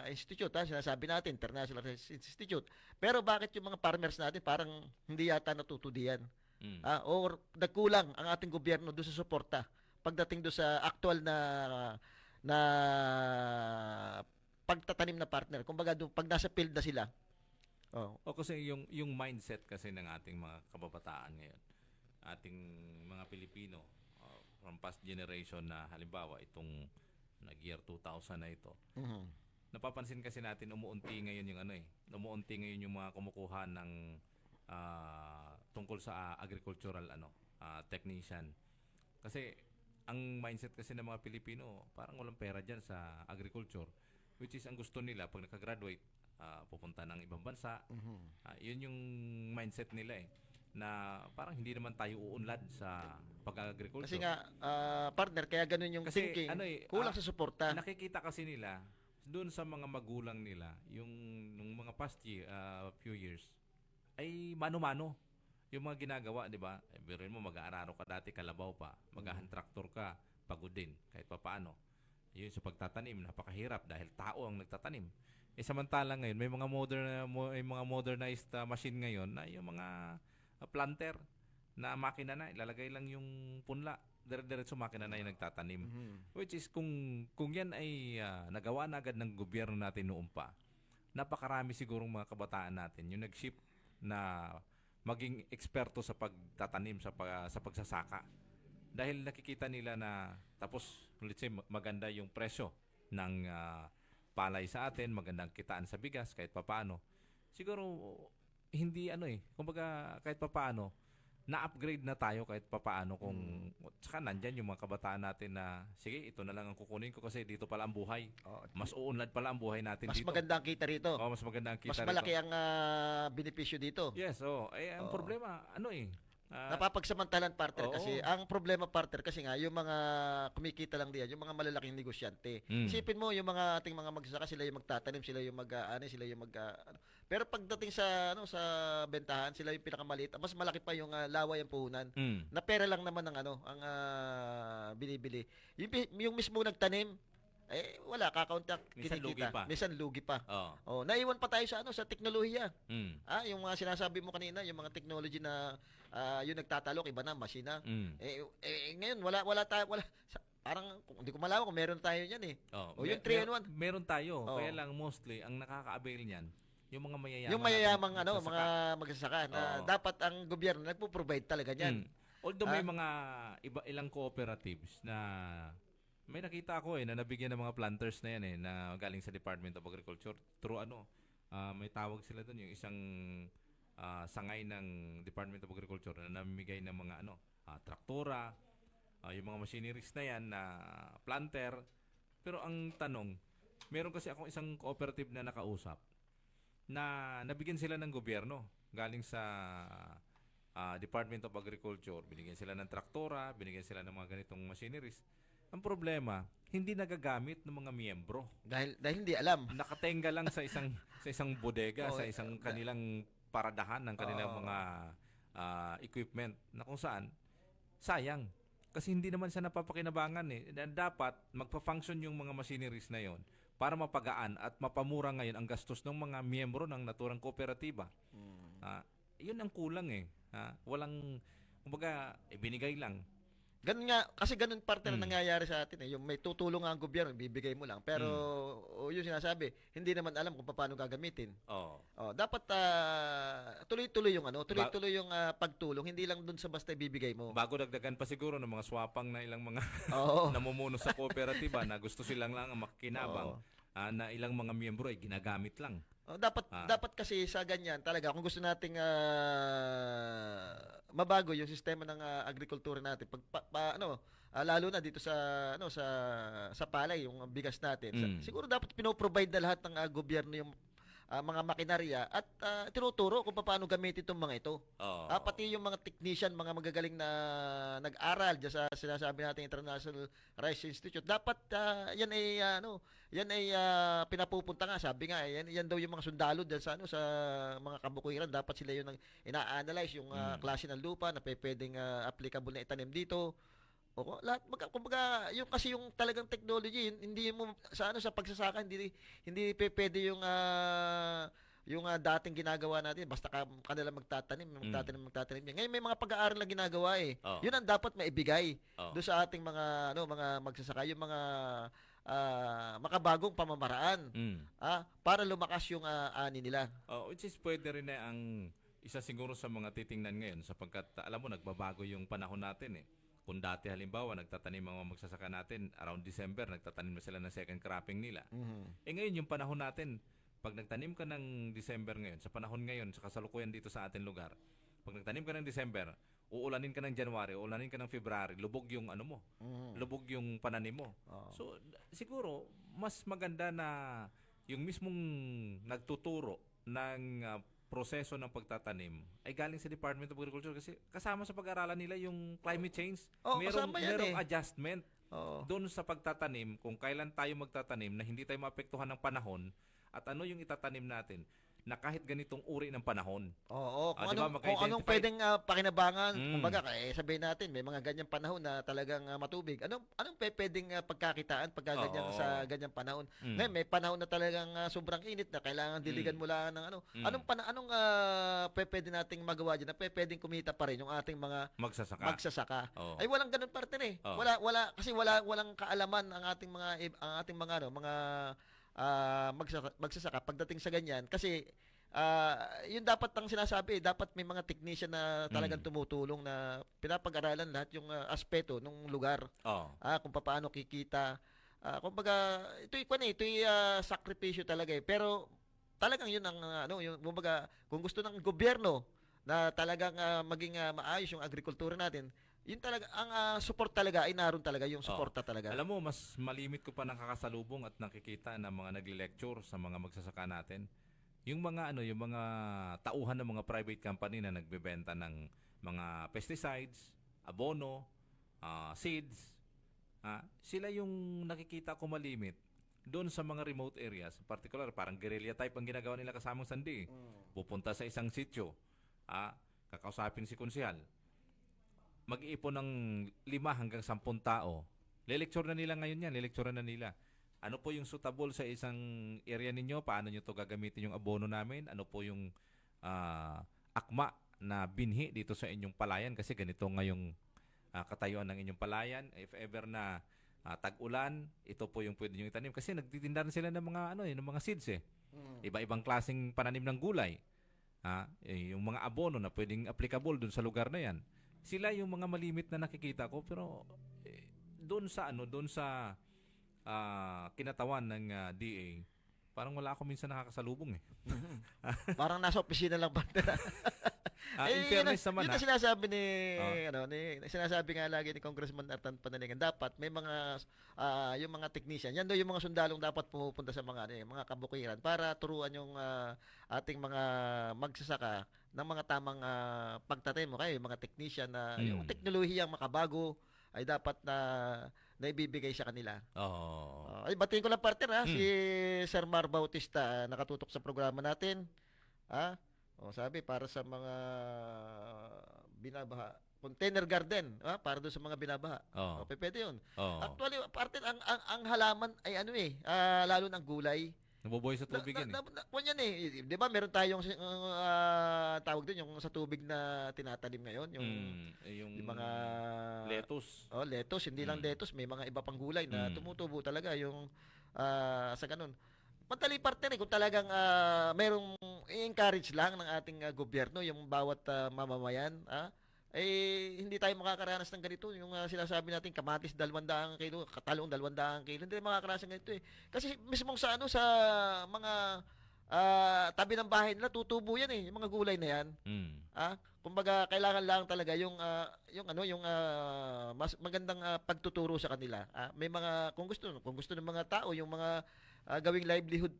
Institute, sinasabi natin, International Rice Institute. Pero bakit yung mga farmers natin parang hindi yata natutudiyan? Or nagkulang ang ating gobyerno doon sa suporta pagdating doon sa actual na pagtatanim na partner. Kumbaga doon pag nasa field na sila. Kasi yung mindset kasi ng ating mga kababataan ngayon, ating mga Pilipino from past generation na halimbawa itong nag-year 2000 na ito. Napapansin kasi natin umuunti ngayon yung mga kumukuha ng tungkol sa agricultural technician. Kasi ang mindset kasi ng mga Pilipino, parang walang pera diyan sa agriculture, which is ang gusto nila pag naka-graduate pupunta ng ibang bansa. Yun yung mindset nila na parang hindi naman tayo uunlad sa pag-agriculture. Kasi nga, partner, kaya ganun yung thinking. Kulang sa suporta. Nakikita kasi nila doon sa mga magulang nila, nung mga past few years, ay mano-mano yung mga ginagawa, di ba? Biruin mo, mag-aararo ka dati, kalabaw pa. Mag-ahantraktor ka, pagod din, kahit pa paano. Yun sa pagtatanim, napakahirap dahil tao ang nagtatanim. Samantalang ngayon, may mga modernized machine ngayon na yung mga planter na makina na, ilalagay lang yung punla, dire-diretso makina na yung nagtatanim. Which is kung yan ay nagawa na agad ng gobyerno natin noon pa, napakarami sigurong mga kabataan natin yung nag-shift na maging eksperto sa pagtatanim, sa pagsasaka. Dahil nakikita nila na tapos let's say maganda yung presyo ng palay sa atin, magandang kitaan sa bigas kahit papaano. Siguro hindi kumbaga kahit papaano na-upgrade na tayo kahit papaano kung saka nandyan yung mga kabataan natin na sige, ito na lang ang kukunin ko kasi dito pala ang buhay. Mas uunlad pala ang buhay natin mas dito. Mas maganda ang kita rito. Mas maganda ang kita rito. Mas malaki ang benepisyo dito. Yes, ang problema napapagsamantalan partner kasi ang problema partner kasi nga yung mga kumikita lang diyan, yung mga malalaking negosyante. Isipin mo yung mga ating mga magsasaka, sila yung magtatanim, sila yung pero pagdating sa sa bentahan, sila yung pinakamaliit. Mas malaki pa yung laway ang puhunan. Na pera lang naman ang binibili. Yung mismo nagtanim wala kakaunti kinikita. Minsan lugi pa. Naiwan pa tayo sa teknolohiya. Yung mga sinasabi mo kanina, yung mga technology na yung nagtatalok, iba na masina. Ngayon wala parang hindi ko malaman kung meron tayo niyan yung 3-in-1. Meron tayo. Kaya lang mostly ang nakaka-avail niyan yung mga mayayaman. Yung mayayamang mga magsasaka na dapat ang gobyerno nagpo-provide talaga niyan. Although may mga ilang cooperatives na may nakita ako na nabigyan ng mga planters na yan na galing sa Department of Agriculture through may tawag sila doon yung isang sangay ng Department of Agriculture na namimigay ng mga traktora, yung mga machineries na yan na planter. Pero ang tanong, meron kasi akong isang cooperative na nakausap na nabigyan sila ng gobyerno galing sa Department of Agriculture. Binigyan sila ng traktora, binigyan sila ng mga ganitong machineries. Ang problema, hindi nagagamit ng mga miyembro. Dahil hindi alam. Nakatenga lang sa isang bodega, sa isang kanilang paradahan ng kanilang mga equipment na kung saan sayang. Kasi hindi naman siya napapakinabangan eh. Dapat magpa-function yung mga machineries na yon para mapagaan at mapamura ngayon ang gastos ng mga miyembro ng naturang kooperatiba. Yun ang kulang eh. Walang, kumbaga, binigay lang. Ganun nga, kasi ganun parte na nangyayari sa atin eh. Yung may tutulong ang gobyerno, bibigay mo lang. Pero yung sinasabi, hindi naman alam kung paano gagamitin. Dapat tuloy-tuloy yung tuloy-tuloy yung pagtulong, hindi lang dun sa basta ibibigay mo. Bago dagdagan pa siguro ng mga swapang na ilang mga namumuno sa kooperatiba na gusto silang lang ang makinabang na ilang mga miyembro ay ginagamit lang. Dapat kasi sa ganyan talaga kung gusto nating mabago yung sistema ng agrikultura natin lalo na dito sa palay yung bigas natin. Siguro dapat pinoprovide na lahat ng gobyerno yung mga makinarya at tinuturo kung paano gamitin itong mga ito. Pati yung mga technician, mga magagaling na nag-aral diyan sa sinasabi natin International Rice Institute, dapat yan ay pinapupunta nga, sabi nga yan daw yung mga sundalo diyan sa mga kabukiran, dapat sila yung ina-analyze yung klase ng lupa na pwedeng applicable na itanim dito. Lahat kumbaga yung kasi yung talagang technology hindi mo sa pagsasaka hindi pwede yung dating ginagawa natin basta kanila magtatanim. Ngayon may mga pag-aaral na ginagawa eh. Yun ang dapat maibigay do sa ating mga mga magsasaka, yung mga makabagong pamamaraan para lumakas yung ani nila. Which is pwede rin na ang isa siguro sa mga titingnan ngayon sapagkat alam mo nagbabago yung panahon natin eh. Kung dati halimbawa nagtatanim ang mga magsasaka natin around December, nagtatanim na sila ng second cropping nila. Ngayon yung panahon natin, pag nagtanim ka ng December ngayon, sa panahon ngayon, sa kasalukuyan dito sa ating lugar, pag nagtanim ka ng December, uulanin ka ng January, uulanin ka ng February, lubog yung lubog yung pananim mo. So siguro mas maganda na yung mismong nagtuturo ng proseso ng pagtatanim ay galing sa Department of Agriculture kasi kasama sa pag-aralan nila yung climate change. Merong adjustment doon sa pagtatanim kung kailan tayo magtatanim na hindi tayo maapektuhan ng panahon at ano yung itatanim natin na kahit ganitong uri ng panahon. Kung anong pwedeng pakinabangan, kumbaga sabihin natin may mga ganyang panahon na talagang matubig. Anong pwedeng pagkakitaan pag ganyan sa ganyang panahon? Ngayon may panahon na talagang sobrang init na kailangan diligan mo lang ng anong pwede nating magawa diyan na pwedeng kumita pa rin yung ating mga magsasaka. Ay walang ganun parte eh. Wala kasi walang kaalaman ang ating mga magsasaka pagdating sa ganyan kasi yun dapat ang sinasabi, dapat may mga technician na talagang tumutulong na pinapag-aralan lahat yung aspeto ng lugar. Kung paano kikita. Kumbaga ito'y sakripisyo talaga eh. Pero talagang yun ang yung kumbaga kung gusto ng gobyerno na talagang maging maayos yung agrikultura natin, yun talaga ang support talaga ay naroon talaga yung suporta talaga. Alam mo mas malimit ko pa nakakasalubong at nakikita ng mga nagle-lecture sa mga magsasaka natin. Yung mga yung mga tauhan ng mga private company na nagbebenta ng mga pesticides, abono, seeds, sila yung nakikita ko malimit doon sa mga remote areas, particular parang guerrilla type ang ginagawa nila kasamang sandi. Pupunta sa isang sitio, kakausapin si konsehal. Mag-iipon ng 5 hanggang 10 tao. Le-lecture na nila ngayon yan. Le-lecture na nila. Ano po yung suitable sa isang area ninyo? Paano nyo to gagamitin yung abono namin? Ano po yung akma na binhi dito sa inyong palayan? Kasi ganito ngayong katayuan ng inyong palayan. If ever na tag-ulan, ito po yung pwede nyo itanim. Kasi nagtitinda sila ng mga, ng mga seeds eh. Iba-ibang klaseng pananim ng gulay. Yung mga abono na pwedeng applicable dun sa lugar na yan. Sila yung mga malimit na nakikita ko pero doon sa kinatawan ng DA parang wala ako minsan nakakasalubong eh. Parang nasa opisina lang ba? In fairness naman yun sinasabi sinasabi nga lagi ni Congressman Artan Panalingan, dapat may mga yung mga technician, yan daw yung mga sundalong dapat pumupunta sa mga mga kabukiran para turuan yung ating mga magsasaka ng mga tamang pagtatanim mo kayo, yung mga technician na yung teknolohiyang makabago ay dapat na naibibigay sa kanila. Ay batiin ko lang partner si Sir Mar Bautista nakatutok sa programa natin. Sabi para sa mga binabaha container garden, para doon sa mga binabaha. Oo. Pwede 'yun. Oo. Actually, partner, ang halaman ay ano lalo ng gulay. Nabubuhay sa tubig yan eh. Kung yan 'di ba meron tayong tawag din yung sa tubig na tinatanim ngayon, yung mga lettuce. Lettuce, hindi lang lettuce, may mga iba pang gulay na tumutubo talaga yung sa ganun. Madali partner kung talagang merong i-encourage lang ng ating gobyerno yung bawat mamamayan, hindi tayo makakaranas ng ganito. Yung sinasabi natin, kamatis 200 kilo, talong 200 kilo, hindi tayo makakaranas ng ganito Kasi mismong sa mga tabi ng bahay nila, tutubo yan yung mga gulay na yan. Kumbaga, kailangan lang talaga yung mas magandang pagtuturo sa kanila. May mga, kung gusto ng mga tao, yung mga gawing livelihood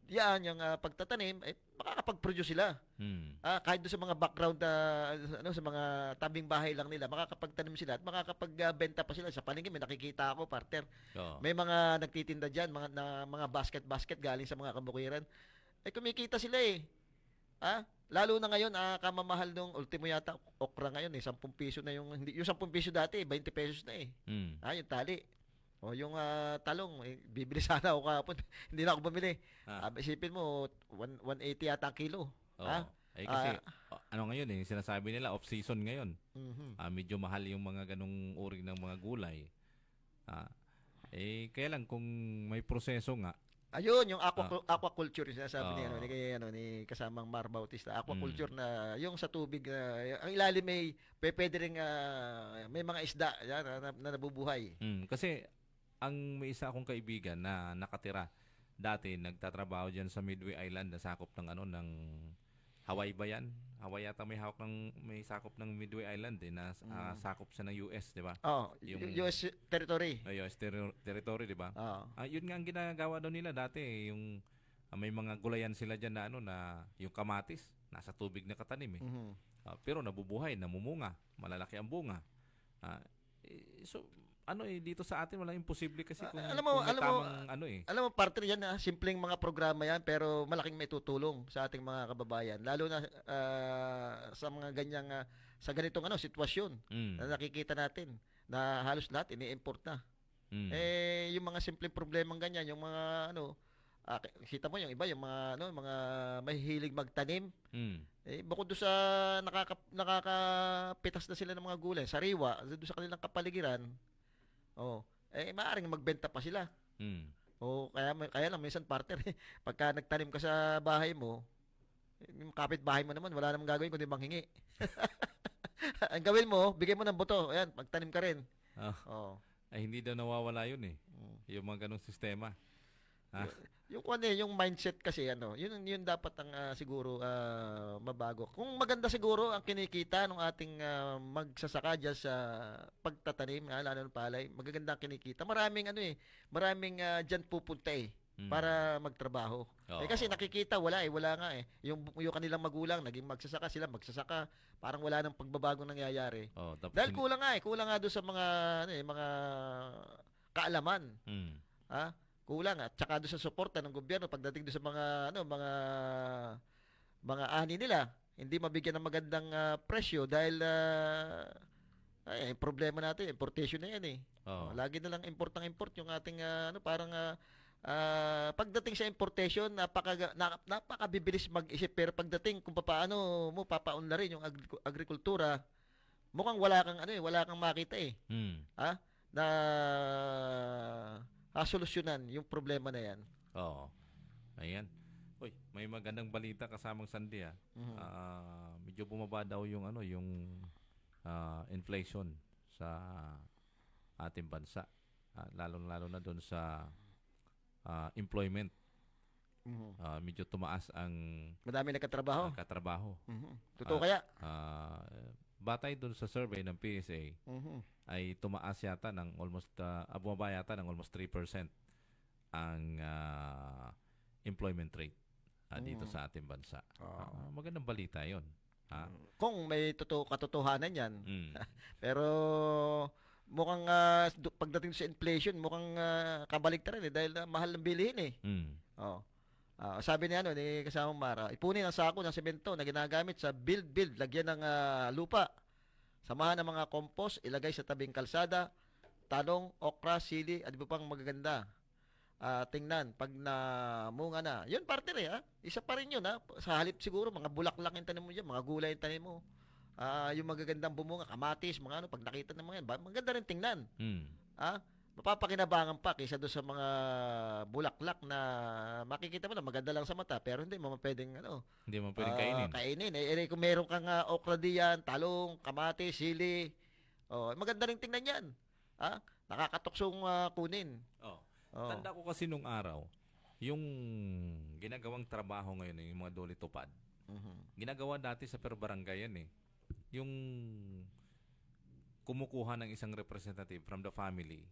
yung pagtatanim, makakapag-produce sila. Kahit doon sa mga background sa mga tabing bahay lang nila, makakapagtanim sila at makakapagbenta pa sila. Sa palengke may nakikita ako, partner. May mga nagtitinda diyan, mga basket galing sa mga kabukiran. Kumikita sila lalo na ngayon, kamamahal nung ultimo yata okra ngayon 10 piso na yung 10 piso dati 20 pesos na yung tali. Yung talong, bibili sana ako kahapon. Hindi na ako bumili. Isipin mo, 180 yata ang kilo. Kasi, ngayon sinasabi nila, off-season ngayon. Medyo mahal yung mga ganong uri ng mga gulay. Kaya lang, kung may proseso nga. Ayun, yung aquaculture, yung sinasabi ni kasamang Mar Bautista. Aquaculture na, yung sa tubig, ang ilalim pwede rin, may mga isda na nabubuhay. Kasi, ang may isa akong kaibigan na nakatira dati, nagtatrabaho diyan sa Midway Island na sakop ng ng Hawaii ba yan? Hawaii yata may sakop ng Midway Island na sakop siya ng US, di ba? Yung US territory. US territory, di ba? Yun nga ang ginagawa daw nila dati, yung may mga gulayan sila diyan na yung kamatis, nasa tubig na katanim pero nabubuhay, namumunga, malalaki ang bunga. So dito sa atin walang imposible kasi kung alam mo partner yan simpleng mga programa yan pero malaking may tutulong sa ating mga kababayan lalo na sa mga ganyang sa ganitong sitwasyon na nakikita natin na halos lahat ini-import na. Yung mga simpleng problemang ganyan, yung mga kita mo yung iba yung mga mahihilig magtanim. Bukod doon sa nakakapitas na sila ng mga gulay, sariwa, doon sa kanilang kapaligiran. Maaaring magbenta pa sila. Kaya lang minsan partner, pagka nagtanim ka sa bahay mo, yung kapitbahay mo naman, wala namang gagawin kundi manghingi. Ang gawin mo, bigay mo ng buto. Ayan, magtanim ka rin. Hindi daw nawawala yun yung mga ganong sistema. Yung mindset kasi yun dapat ang siguro mabago. Kung maganda siguro ang kinikita ng ating magsasaka diyan sa pagtatanim lalo ng palay, magaganda ang kinikita. Maraming diyan pupunta para magtrabaho. Kasi nakikita wala nga Yung kanilang magulang naging magsasaka, parang wala nang pagbabagong nangyayari. Dahil kulang nga doon sa mga kaalaman. Kulang at saka doon sa suporta ng gobyerno pagdating doon sa mga ani nila, hindi mabigyan ng magandang presyo dahil problema natin, importation na yan lagi na lang import yung ating parang pagdating sa importation napakabibilis mag-isip pero pagdating kung paano mo papaunlarin yung agrikultura, mukhang wala kang makita na solusyonan yung problema na yan. Ayan. Uy, may magandang balita kasamang Sandy medyo bumaba daw yung inflation sa ating bansa. Lalo na doon sa employment. Medyo tumaas ang madami nagkatrabaho. Totoo kaya? Batay doon sa survey ng PSA, ay tumaas yata ng bumaba yata ng almost 3% ang employment rate dito sa ating bansa. Magandang balita 'yon. Kung may katotohanan 'yan. Pero mukhang pagdating sa inflation, mukhang kabaligtaran dahil mahal ng bilihin sabi ni kasamang Mara, ipunin ang sako ng semento na ginagamit sa build, lagyan ng lupa. Samahan ng mga compost, ilagay sa tabing kalsada, talong, okra, sili, at iba pang magaganda. Tingnan, pag namunga na, yun partner isa pa rin yun sa halip siguro, mga bulaklak yung tanim mo dyan, mga gulay yung tanim mo, yung magagandang bumunga, kamatis, mga pag nakita ng mga yan, maganda rin tingnan. Mapapakinabangan pa kaysa doon sa mga bulaklak na makikita mo na maganda lang sa mata, pero hindi mo pwedeng Hindi mo pwedeng kainin. Kung meron kang okra diyan, talong, kamatis, sili, maganda rin tingnan yan. Nakakatuksong kunin. Tanda ko kasi nung araw, yung ginagawang trabaho ngayon, yung mga dole tupad, ginagawa dati sa per barangay yan Yung kumukuha ng isang representative from the family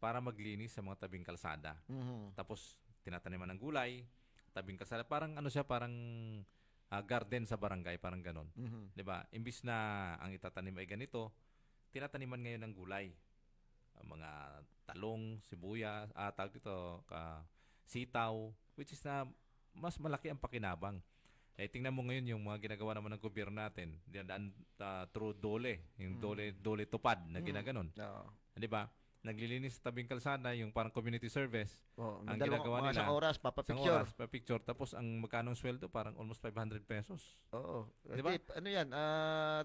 para maglinis sa mga tabing kalsada. Tapos, tinataniman ng gulay, tabing kalsada. Parang parang garden sa barangay, parang ganon. Diba? Imbis na ang itatanim ay ganito, tinataniman ngayon ng gulay. Mga talong, sibuyas, tawag dito, sitaw, which is na mas malaki ang pakinabang. Tingnan mo ngayon yung mga ginagawa naman ng gobyerno natin, through dole, yung dole tupad na ginaganon. Di ba? Naglilinis sa tabing kalsada, yung parang community service. Ang ginagawa nila, isang oras, papapicture. Tapos ang magkano sweldo, parang almost 500 pesos. Oo. Di ba? Ano yan?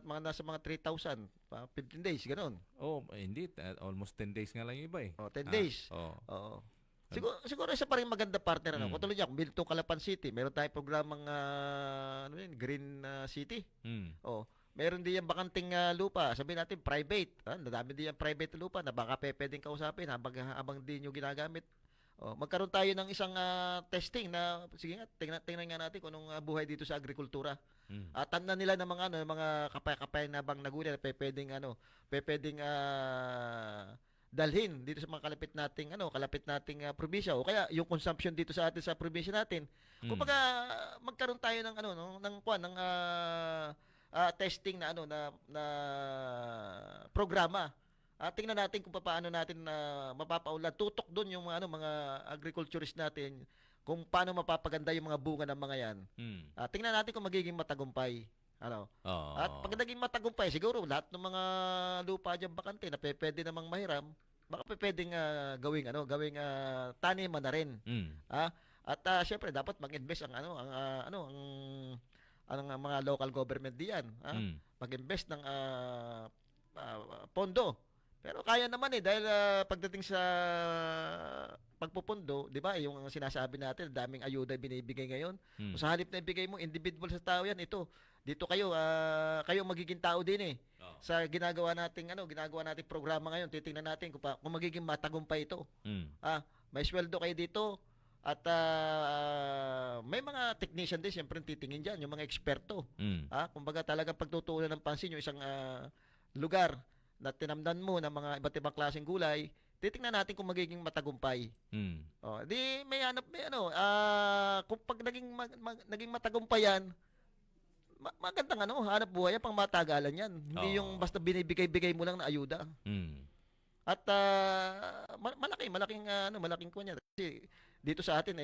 Nasa mga 3,000, 15 days, gano'n. Hindi. Almost 10 days nga lang yung iba 10 days. Oo. Siguro isa pa rin maganda partner. Kung tuloy niya, kung Bilto Calapan City, meron tayong programang Green City. Meron din yung bakanting lupa. Sabihin natin, private. Nadami din yung private lupa na baka pwedeng kausapin habang di nyo ginagamit. Magkaroon tayo ng isang testing na, sige nga, tingnan nga natin kung anong buhay dito sa agrikultura. Tanda nila ng mga kapay-kapay na bang nagulay na pwedeng dalhin dito sa mga kalapit nating probinsya, o kaya yung consumption dito sa atin sa probinsya natin. Kumbaga magkaroon tayo ng testing na programa. Tingnan natin kung paano natin mapapaunlad, tutok doon yung mga agriculturist natin kung paano mapapaganda yung mga bunga ng mga yan. Tingnan natin kung magiging matagumpay. At pag naging matagumpay, siguro lahat ng mga lupa diyan bakante na pwede namang mahiram, baka pwedeng gawing taniman na rin. At syempre dapat mag-invest ang mga local government diyan, mag-invest ng pondo. Pero kaya naman dahil pagdating sa pagpupundo, 'di ba? Yung sinasabi natin, daming ayuda binibigay ngayon. Kung sa halip na ibigay mo individual sa tao yan, dito kayo magiging tao din sa ginagawa nating programa ngayon. Titingnan natin kung magiging matagumpay ito. May sweldo kayo dito. At may mga technician din, siyempre titingin dyan, yung mga eksperto. Kumbaga talagang pagtutuunan ng pansin yung isang lugar na tinamdan mo ng mga iba't ibang klaseng gulay, titingnan natin kung magiging matagumpay. Di may kung pag naging matagumpay yan, magandang hanap buhay yan, pang matagalan yan. Hindi yung basta binibigay-bigay mo lang na ayuda. At malaking kunya. Kasi dito sa atin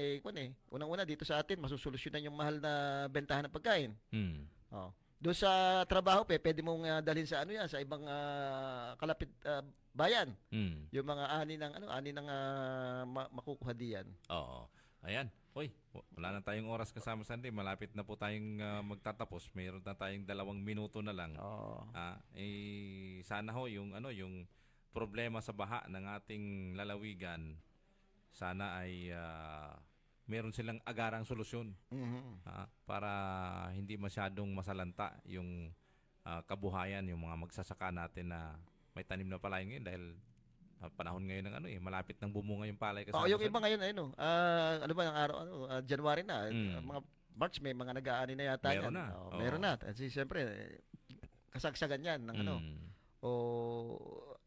unang-una dito sa atin masusolusyonan yung mahal na bentahan ng pagkain. Doon sa trabaho pwede mong dalhin sa sa ibang kalapit bayan. Yung mga ani ng makukuha diyan. Oo. Ayan. Hoy, wala na tayong oras kasama Sandy. Malapit na po tayong magtatapos. Mayroon na tayong 2 minuto na lang. Sana yung problema sa baha ng ating lalawigan, sana ay meron silang agarang solusyon para hindi masyadong masalanta yung kabuhayan, yung mga magsasaka natin na may tanim na palay ngayon dahil panahon ngayon ng malapit nang bumunga yung palay kasama. Yung iba ngayon ano ba ng araw January na, mga March may mga nag-aani na yata meron yan. Na. Meron na. Kasi siyempre kasagsagan yan ng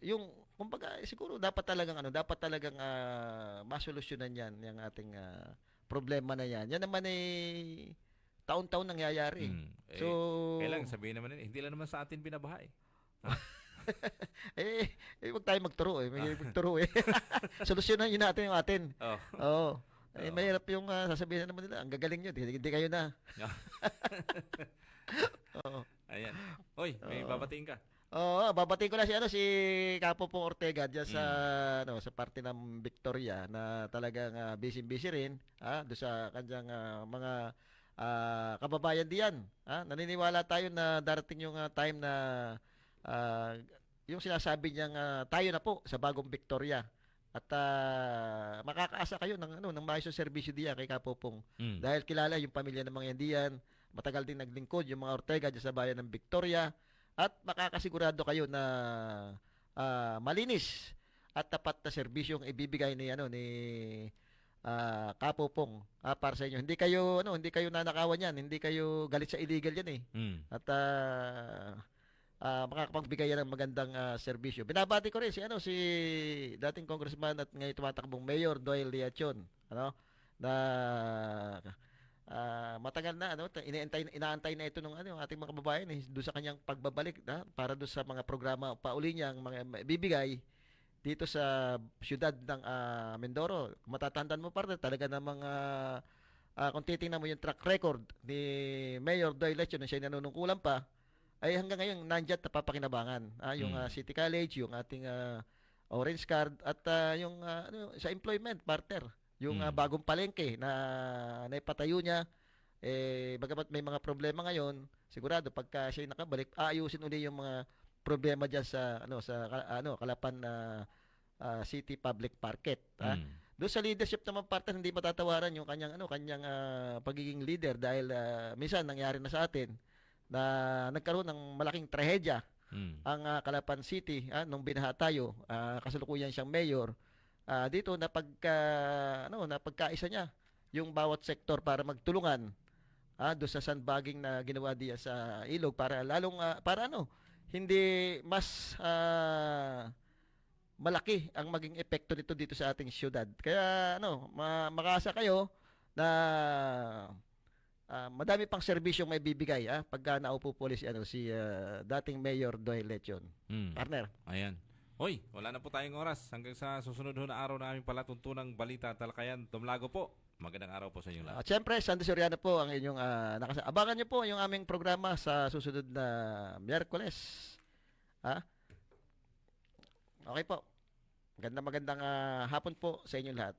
yung kumbaga siguro dapat talagang masolusyonan yan yung ating problema na yan. Yan naman taon-taon nangyayari. Kailangan sabihin naman hindi lang naman sa atin binabaha wag tayo magturo may magturo solusyonan yun natin yung atin. Mahirap yung sasabihin naman nila ang gagaling nyo, hindi kayo na. Ayan. Hoy, may babatiin ka. Oo, babati ko lang si Capo Pong Ortega diyan sa sa parte ng Victoria na talagang busy-busy rin do sa kanyang mga kababayan diyan. Naniniwala tayo na darating yung time na ah, yung sinasabi niyang tayo na po sa bagong Victoria. At makakaasa kayo ng maayos na serbisyo diyan kay Capo Pong. Dahil kilala yung pamilya ng mga yan diyan, matagal din naglingkod yung mga Ortega diyan sa bayan ng Victoria. At makakasigurado kayo na malinis at tapat na serbisyong ibibigay ni Capo Pong para sa inyo. Hindi kayo nanakawan yan, hindi kayo galit sa illegal yan At makakapagbigay yan ng magandang serbisyo. Binabati ko rin si dating congressman at ngayon tumatakbong Mayor Doyle Liachon, na matagal na inaantay na ito ng ating mga kababayan doon sa kanyang pagbabalik para doon sa mga programa pauli niyang mga bibigay dito sa siyudad ng Mindoro. Matatandaan mo talaga ng mga kung titingnan mo yung track record ni Mayor Doyle Lecho na siya nanunungkulan pa ay hanggang ngayon nandiyan napapakinabangan yung City College, yung ating Orange Card at yung sa employment partner. Yung bagong palengke na naipatayo niya, bagamat may mga problema ngayon, sigurado pagka siya nakabalik, aayusin uli yung mga problema diyan sa Calapan City Public Market. Doon sa leadership naman partner, hindi matatawaran yung kanyang pagiging leader dahil minsan nangyari na sa atin na nagkaroon ng malaking trahedya ang Calapan City nung binaha tayo, kasalukuyan siyang mayor. Dito na pagkaisa niya yung bawat sektor para magtulungan do sa sandbagging na ginawa diya sa ilog para lalong hindi mas malaki ang maging epekto nito dito sa ating syudad. Kaya makasa kayo na madami pang serbisyong may bibigay pagka naupo po si dating Mayor Doyle Lechon. Partner. Ayan. Hoy, wala na po tayong oras. Hanggang sa susunod na araw na aming palatuntunang balita talakayan. Tumlago po. Magandang araw po sa inyo lahat. Siyempre, Sandy Soriano po ang inyong abangan niyo po yung aming programa sa susunod na Miyerkules. Okay po. Magandang hapon po sa inyong lahat.